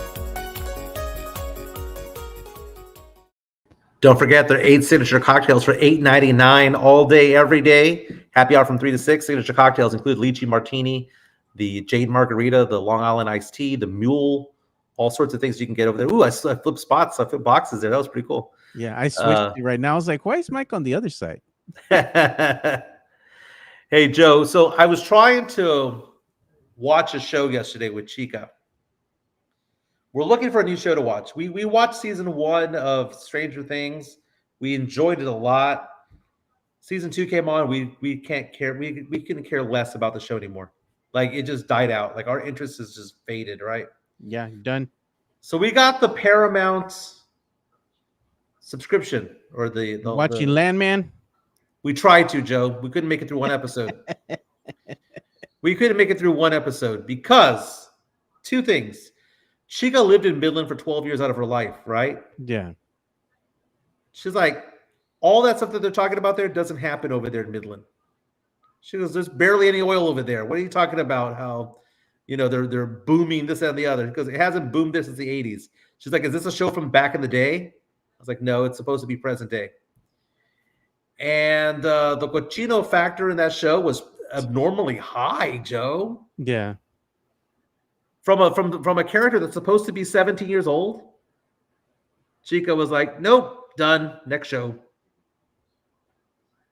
Don't forget their 8 signature cocktails for $8.99 all day, every day. Happy hour from 3 to 6. Signature cocktails include lychee martini, the jade margarita, the Long Island iced tea, the mule, all sorts of things you can get over there. Ooh, I flipped spots. I flipped boxes there. That was pretty cool. Yeah, I switched it right now. I was like, why is Mike on the other side? Hey, Joe. So I was trying to watch a show yesterday with Chica. We're looking for a new show to watch. We watched season 1 of Stranger Things. We enjoyed it a lot. Season 2 came on. We can't care. We couldn't care less about the show anymore. Like it just died out. Like our interest is just faded, right? Yeah, done. So we got the Paramount subscription or the Watching Landman. We tried to, Joe. We couldn't make it through one episode. We couldn't make it through one episode because 2 things. Chica lived in Midland for 12 years out of her life, right? Yeah. She's like, all that stuff that they're talking about there doesn't happen over there in Midland. She goes, there's barely any oil over there. What are you talking about? How, they're booming this and the other. Because it hasn't boomed there since the 80s. She's like, is this a show from back in the day? I was like, no, it's supposed to be present day. And the cochino factor in that show was abnormally high, Joe. Yeah. From a character that's supposed to be 17 years old, Chica was like, "Nope, done. Next show."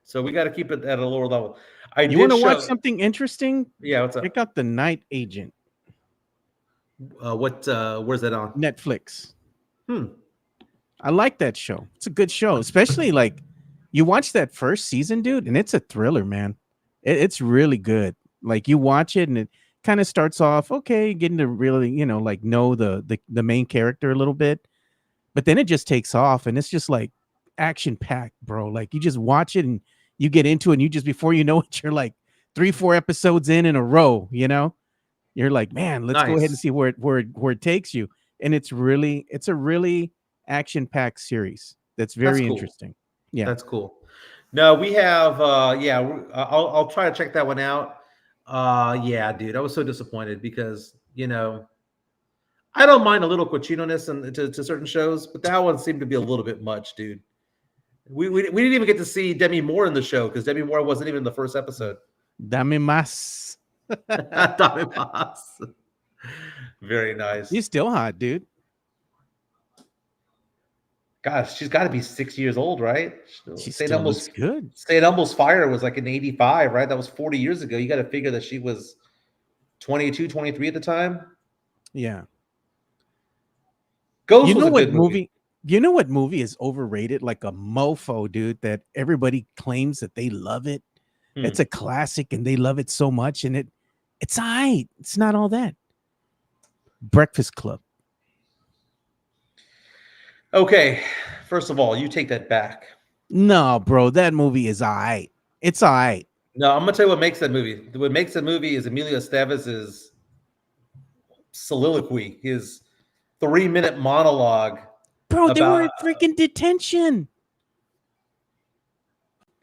So we got to keep it at a lower level. I You did want to watch show. something interesting? Yeah, what's up? Check out The Night Agent, Where's that on? Netflix. Hmm. I like that show. It's a good show, especially like you watch that first season, dude, and it's a thriller, man. It's really good. Like you watch it and it kind of starts off okay, getting to really, like know the main character a little bit, but then it just takes off and it's just like action packed, bro. Like you just watch it and you get into it and you just before you know it, you're like 3-4 episodes in a row, You're like, man, let's go ahead and Nice. see where it takes you. And it's a really action-packed series that's That's very cool. interesting. Yeah. That's cool. No, we have. I'll try to check that one out. Yeah, dude, I was so disappointed because I don't mind a little cochino-ness to certain shows, but that one seemed to be a little bit much, dude. We didn't even get to see Demi Moore in the show because Demi Moore wasn't even in the first episode. Dame más. Dame más. Very nice. He's still hot, dude. Gosh, she's got to be 6 years old, right? She St. still looks good. Elmo's Fire was like in 85, right? That was 40 years ago. You got to figure that she was 22, 23 at the time. Yeah. Ghost You was know a what good movie. You know what movie is overrated like a mofo, dude, that everybody claims that they love it. It's a classic and they love it so much and it's all right. It's not all that. Breakfast Club. Okay, first of all, you take that back. No, bro, that movie is all right. It's all right. No, I'm gonna tell you what makes that movie. What makes that movie is Emilio Estevez's soliloquy, his 3-minute monologue. Bro, they were in freaking detention.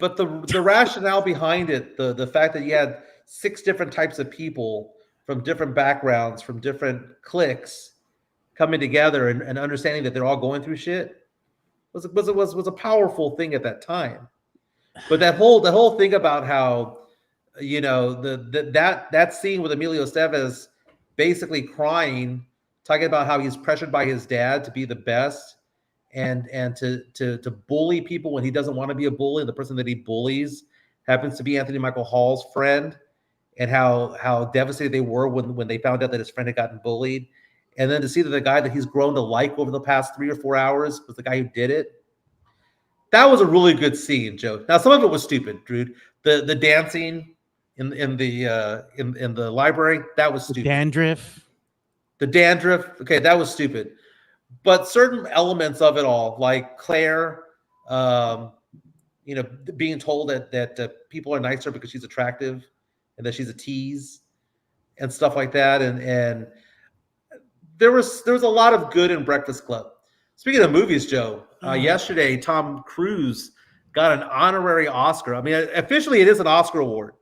But the rationale behind it, the fact that you had 6 different types of people from different backgrounds, from different cliques, coming together and understanding that they're all going through shit was a powerful thing at that time. But that whole thing about how that scene with Emilio Estevez basically crying, talking about how he's pressured by his dad to be the best and to bully people when he doesn't want to be a bully. The person that he bullies happens to be Anthony Michael Hall's friend, and how devastated they were when they found out that his friend had gotten bullied. And then to see that the guy that he's grown to like over the past 3 or 4 hours was the guy who did it. That was a really good scene, Joe. Now some of it was stupid, dude. The dancing in the library, that was stupid. The dandruff, okay, that was stupid. But certain elements of it all, like Claire, being told that people are nicer because she's attractive and that she's a tease and stuff like that, and there was a lot of good in Breakfast Club. Speaking of movies, Joe, yesterday Tom Cruise got an honorary Oscar. I mean, officially it is an Oscar award,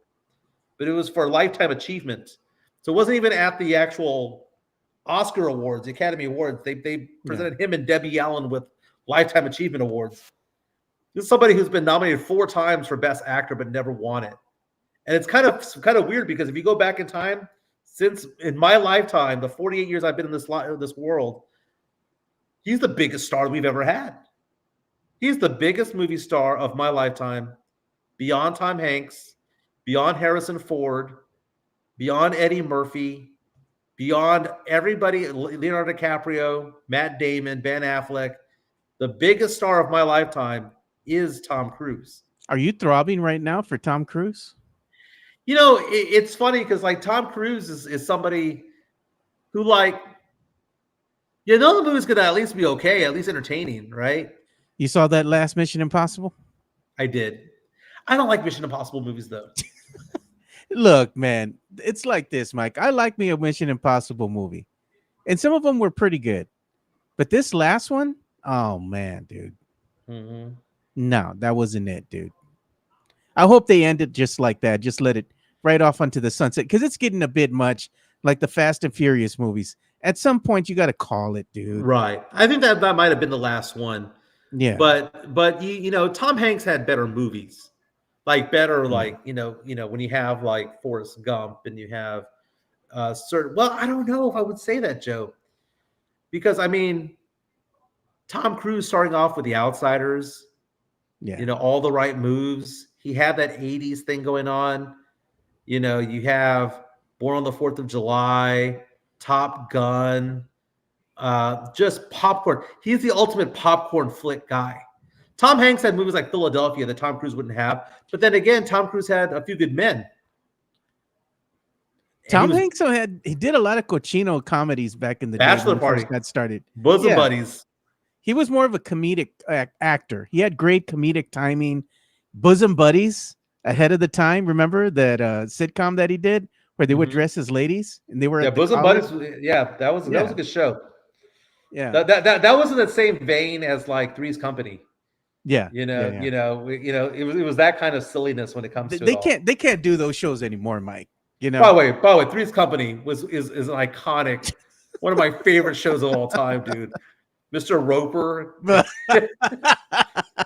but it was for lifetime achievement. So it wasn't even at the actual Oscar awards, the Academy Awards. They presented him and Debbie Allen with lifetime achievement awards. This is somebody who's been nominated 4 times for Best Actor but never won it. And it's kind of weird because if you go back in time, since in my lifetime, the 48 years I've been in this world, he's the biggest star we've ever had. He's the biggest movie star of my lifetime, beyond Tom Hanks, beyond Harrison Ford, beyond Eddie Murphy, beyond everybody, Leonardo DiCaprio, Matt Damon, Ben Affleck. The biggest star of my lifetime is Tom Cruise. Are you throbbing right now for Tom Cruise? It's funny because like Tom Cruise is somebody who the movie's gonna at least be okay, at least entertaining, right? You saw that last Mission Impossible? I did. I don't like Mission Impossible movies though. Look, man, it's like this, Mike. I like me a Mission Impossible movie, and some of them were pretty good, but this last one, oh man, dude, no, that wasn't it, dude. I hope they end it just like that. Just let it right off onto the sunset because it's getting a bit much, like the Fast and Furious movies. At some point, you got to call it, dude. Right. I think that might have been the last one. Yeah. But you know, Tom Hanks had better movies, like better like you know when you have like Forrest Gump and you have certain. Well, I don't know if I would say that, Joe, because I mean, Tom Cruise starting off with The Outsiders, Yeah. you know, all the right moves. He had that '80s thing going on. You know, you have Born on the 4th of July, Top Gun, just popcorn. He's the ultimate popcorn flick guy. Tom Hanks had movies like Philadelphia that Tom Cruise wouldn't have. But then again, Tom Cruise had A Few Good Men. And Tom Hanks he did a lot of cochino comedies back in the day Bachelor when he Party. first got started. Bosom Yeah. Buddies. He was more of a comedic actor. He had great comedic timing. Bosom Buddies, ahead of the time. Remember that sitcom that he did where they would dress as ladies and they were Yeah, at the Bosom college? Buddies. Yeah, that was a good show. Yeah. That was in the same vein as like Three's Company. Yeah. You know, Yeah. it was that kind of silliness when it comes to They it all. can't do those shows anymore, Mike. You know. By the way, Three's Company is an iconic, one of my favorite shows of all time, dude. Mr. Roper,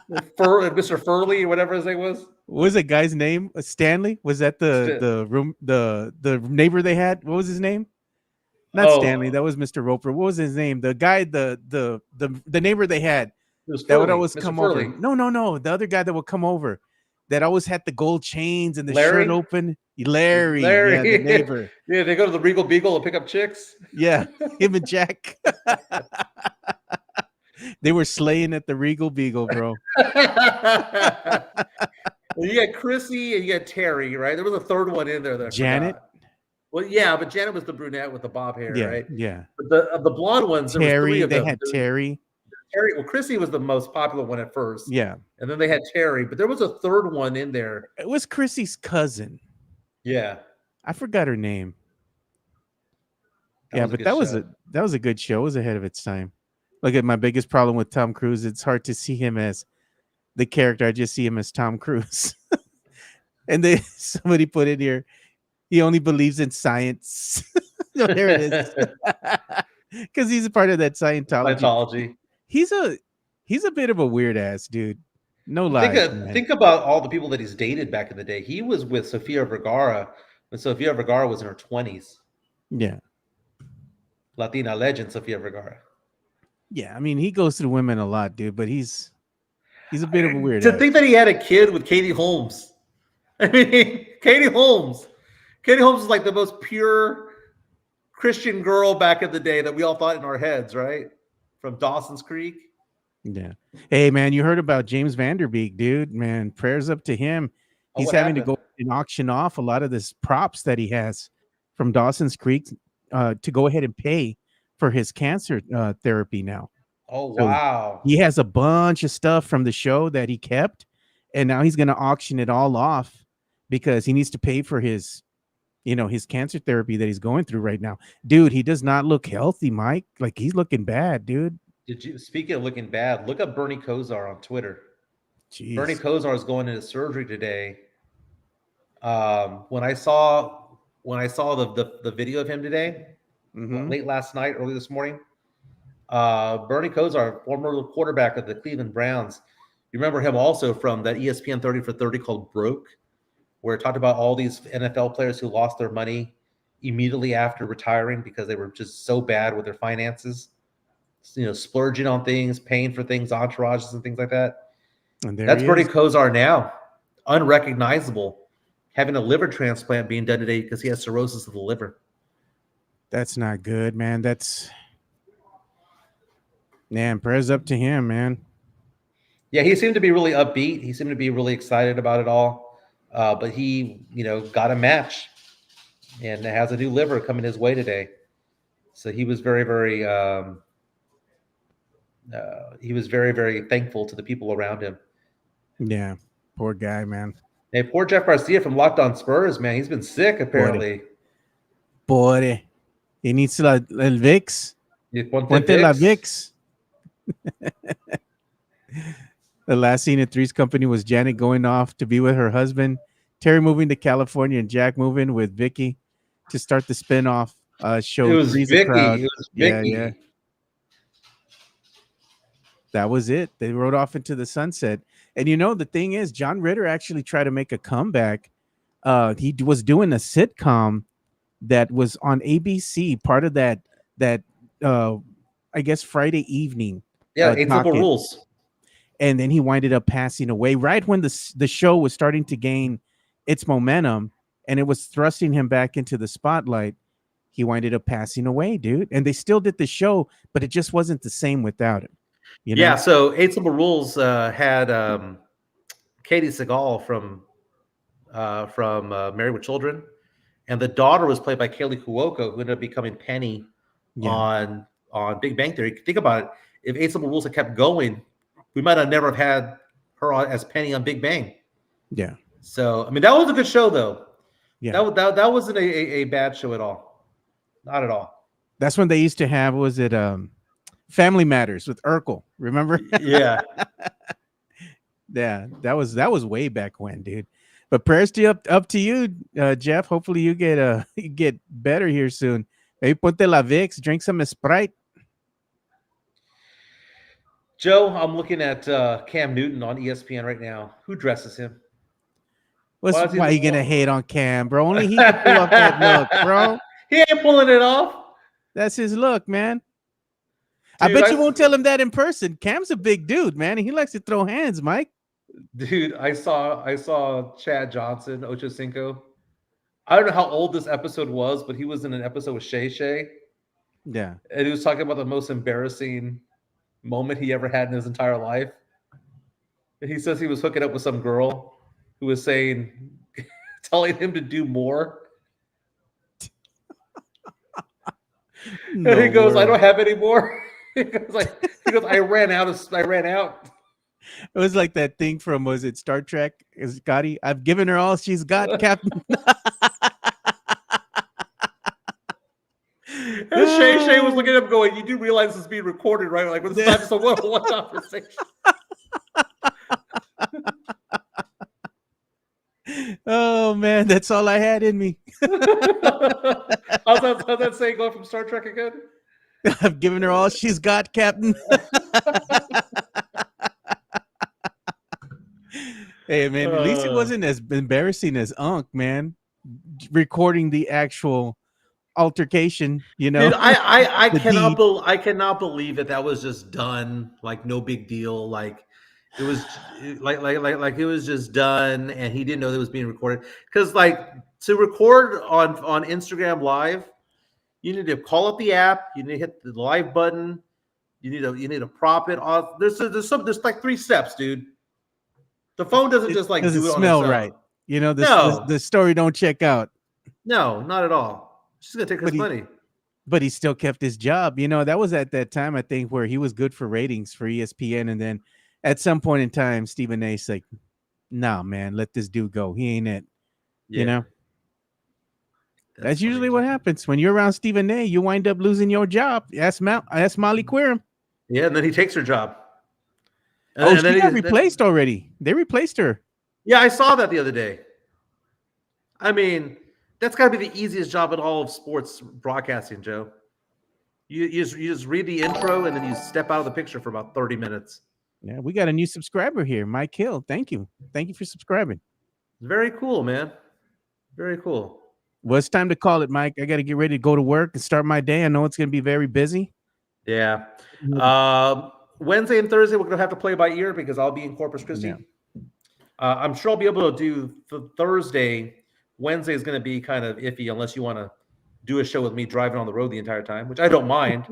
Mr. Furley, whatever his name was. What was that guy's name? Stanley? Was that the neighbor they had? What was his name? Not Stanley. That was Mr. Roper. What was his name? The guy, the neighbor they had that would always come over. No. The other guy that would come over that always had the gold chains and the shirt open. Larry. Yeah, the neighbor. Yeah, they go to the Regal Beagle and pick up chicks. Yeah, him and Jack. They were slaying at the Regal Beagle, bro. Well, you got Chrissy and you got Terry, right? There was a third one in there. Janet. Well, yeah, but Janet was the brunette with the bob hair, right? Yeah. But the blonde ones, Terry. They had Terry. Terry. Well, Chrissy was the most popular one at first. Yeah. And then they had Terry, but there was a third one in there. It was Chrissy's cousin. Yeah. I forgot her name. That was a good show. It was ahead of its time. Look at my biggest problem with Tom Cruise. It's hard to see him as the character. I just see him as Tom Cruise. And then somebody put in here, he only believes in science. There it is. Because he's a part of that Scientology. He's a bit of a weird ass dude. No lie. Think about all the people that he's dated back in the day. He was with Sofia Vergara when Sofia Vergara was in her 20s. Yeah. Latina legend Sofia Vergara. Yeah, I mean, he goes through women a lot, dude, but he's a bit of a weird. To think that he had a kid with Katie Holmes. I mean, Katie Holmes is like the most pure Christian girl back in the day that we all thought in our heads, right? From Dawson's Creek. Yeah. Hey, man, you heard about James Vanderbeek, dude? Man, prayers up to him. He's having to go and auction off a lot of this props that he has from Dawson's Creek to go ahead and pay for his cancer therapy now. Oh, wow. So he has a bunch of stuff from the show that he kept, and now he's going to auction it all off because he needs to pay for his cancer therapy that he's going through right now. Dude, he does not look healthy, Mike. Like, he's looking bad, dude. Speaking of looking bad, look up Bernie Kosar on Twitter. Jeez. Bernie Kosar is going into surgery today. When I saw the video of him today, late last night, early this morning, Bernie Kosar, former quarterback of the Cleveland Browns. You remember him also from that ESPN 30 for 30 called Broke, where it talked about all these NFL players who lost their money immediately after retiring because they were just so bad with their finances, splurging on things, paying for things, entourages and things like that. And that's Bernie Kosar now, unrecognizable, having a liver transplant being done today because he has cirrhosis of the liver. That's not good, man. Prayers up to him, man. Yeah, he seemed to be really upbeat. He seemed to be really excited about it all. But he, got a match and has a new liver coming his way today. So he was very, very, very thankful to the people around him. Yeah, poor guy, man. Hey, poor Jeff Garcia from Locked On Spurs, man. He's been sick, apparently. Pobre. He needs el Vicks. Ponte la Vicks. The last scene at Three's Company was Janet going off to be with her husband, Terry moving to California, and Jack moving with Vicky to start the spinoff show. It was Vicky. It was Vicky. Yeah. That was it. They rode off into the sunset. And the thing is, John Ritter actually tried to make a comeback. Was doing a sitcom that was on ABC, part of that uh I guess Friday evening Yeah, Eight Simple docket. Rules. And then he winded up passing away right when the show was starting to gain its momentum and it was thrusting him back into the spotlight. He winded up passing away, dude. And they still did the show, but it just wasn't the same without him. Yeah, so Eight Simple Rules had Katie Seagal from Married with Children, and the daughter was played by Kaylee Cuoco, who ended up becoming Penny on Big Bang Theory. Think about it. If Eight Simple Rules had kept going, we might have never have had her as Penny on Big Bang. Yeah. So, I mean, that was a good show, though. Yeah. That wasn't a bad show at all. Not at all. That's when they used to have, was it Family Matters with Urkel? Remember? Yeah. Yeah, that was way back when, dude. But prayers to up to you, Jeff. Hopefully you get better here soon. Maybe ponte la Vicks, drink some Sprite. Joe, I'm looking at Cam Newton on ESPN right now. Who dresses him? Why are you gonna hate on Cam, bro? Only he can pull off that look, bro. He ain't pulling it off. That's his look, man. Dude, I bet you won't tell him that in person. Cam's a big dude, man. He likes to throw hands, Mike. Dude, I saw Chad Johnson, Ochocinco. I don't know how old this episode was, but he was in an episode with Shay Shay. Yeah. And he was talking about the most embarrassing moment he ever had in his entire life. And he says he was hooking up with some girl who was telling him to do more. No and he goes, word. I don't have any more. He goes, I ran out. It was like that thing from, was it Star Trek? Is Scotty? I've given her all she's got, Captain. And Shay was looking at him going, you do realize this is being recorded, right? Like, this is not just a one-on-one conversation. Oh, man, that's all I had in me. How's that saying going from Star Trek again? I've given her all she's got, Captain. Hey, man, at least it wasn't as embarrassing as Unc, man. Recording the actual altercation, Dude, I cannot believe that was just done, like no big deal. Like it was like it was just done, and he didn't know that it was being recorded. Because like to record on Instagram Live, you need to call up the app, you need to hit the live button, you need to prop it off. There's like 3 steps, dude. The phone doesn't just like doesn't do it smell on its own. right. No. The story don't check out. No, not at all. She's gonna take his money. But he still kept his job. That was at that time, I think, where he was good for ratings for ESPN. And then at some point in time, Stephen A's like, nah, man, let this dude go. He ain't it. Yeah. That's usually what happens. When you're around Stephen A, you wind up losing your job. Ask Molly Querim. Yeah, and then he takes her job. And she got replaced already. They replaced her. Yeah, I saw that the other day. I mean, that's got to be the easiest job in all of sports broadcasting, Joe. You just read the intro and then you step out of the picture for about 30 minutes. Yeah, we got a new subscriber here, Mike Hill. Thank you for subscribing. Very cool, man. Very cool. Well, it's time to call it, Mike. I got to get ready to go to work and start my day. I know it's going to be very busy. Yeah. Wednesday and Thursday, we're going to have to play by ear because I'll be in Corpus Christi. Yeah. I'm sure I'll be able to do Thursday. Wednesday is going to be kind of iffy unless you want to do a show with me driving on the road the entire time, which I don't mind.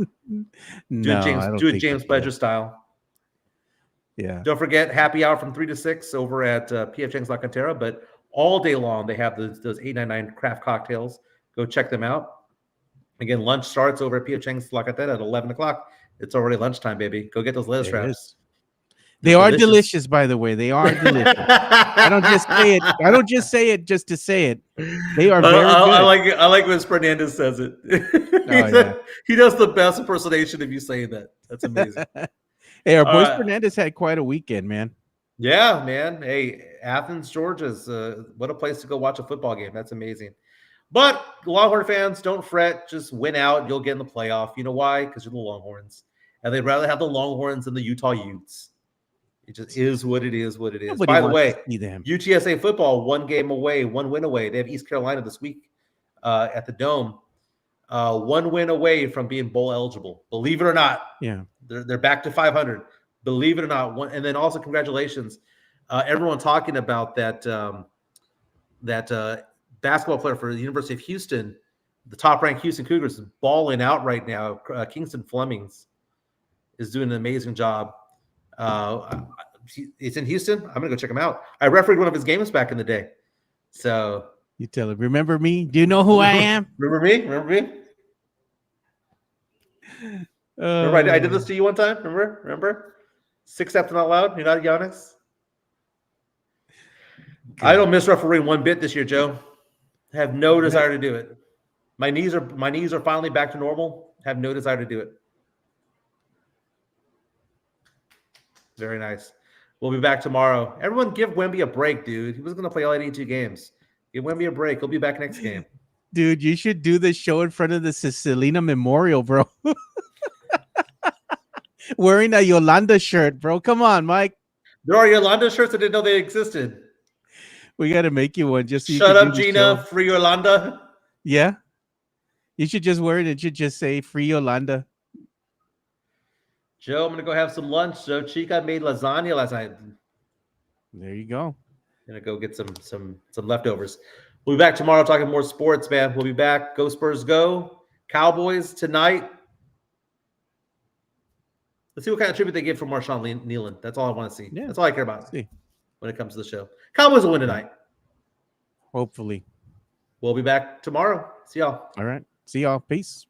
No, do it James Pledger style. Yeah. Don't forget happy hour from 3 to 6 over at PF Chang's La Cantera, but all day long they have those 899 craft cocktails. Go check them out. Again, lunch starts over at PF Chang's La Cantera at 11 o'clock. It's already lunchtime, baby. Go get those lettuce wraps. They are delicious, by the way. They are delicious. I don't just say it. I don't just say it just to say it. They are very good. I like when Fernandez says it. He does the best impersonation of you saying that. That's amazing. Hey, our boy Fernandez had quite a weekend, man. Yeah, man. Hey, Athens, Georgia's what a place to go watch a football game. That's amazing. But Longhorn fans, don't fret. Just win out. You'll get in the playoff. You know why? Because you're the Longhorns. and they'd rather have the Longhorns than the Utah Utes. It just is what it is. What it is. Nobody By the wants way, to see them. UTSA football 1 game away, 1 win away. They have East Carolina this week at the Dome. 1 win away from being bowl eligible. Believe it or not. Yeah. They're back to 500. Believe it or not. And then also congratulations, everyone talking about that basketball player for the University of Houston, the top-ranked Houston Cougars, is balling out right now. Kingston Flemings is doing an amazing job. It's in Houston. I'm gonna go check him out. I refereed one of his games back in the day. So You tell him, remember me? Do you know who I am? remember me? Remember I did this to you one time? Remember? 6 steps not loud. You're not Giannis. I don't miss refereeing one bit this year, Joe. I have no desire to do it. My knees are finally back to normal. I have no desire to do it. Very nice. We'll be back tomorrow. Everyone give Wemby a break, dude. He was going to play all 82 games. Give Wemby a break. He'll be back next game. Dude, you should do this show in front of the Selena Memorial, bro. Wearing a Yolanda shirt, bro. Come on, Mike. There are Yolanda shirts. I didn't know they existed. We got to make you one. Just so Shut you can up, do the Gina. show. Free Yolanda. Yeah. You should just wear it. It should just say free Yolanda. Joe, I'm going to go have some lunch. Joe Chica made lasagna last night. There you go. Gonna go get some leftovers. We'll be back tomorrow talking more sports, man. We'll be back. Go Spurs, go. Cowboys tonight. Let's see what kind of tribute they give for Marshawn Nealon. That's all I want to see. Yeah. That's all I care about See. when it comes to the show. Cowboys will win tonight. Hopefully. We'll be back tomorrow. See y'all. All right. See y'all. Peace.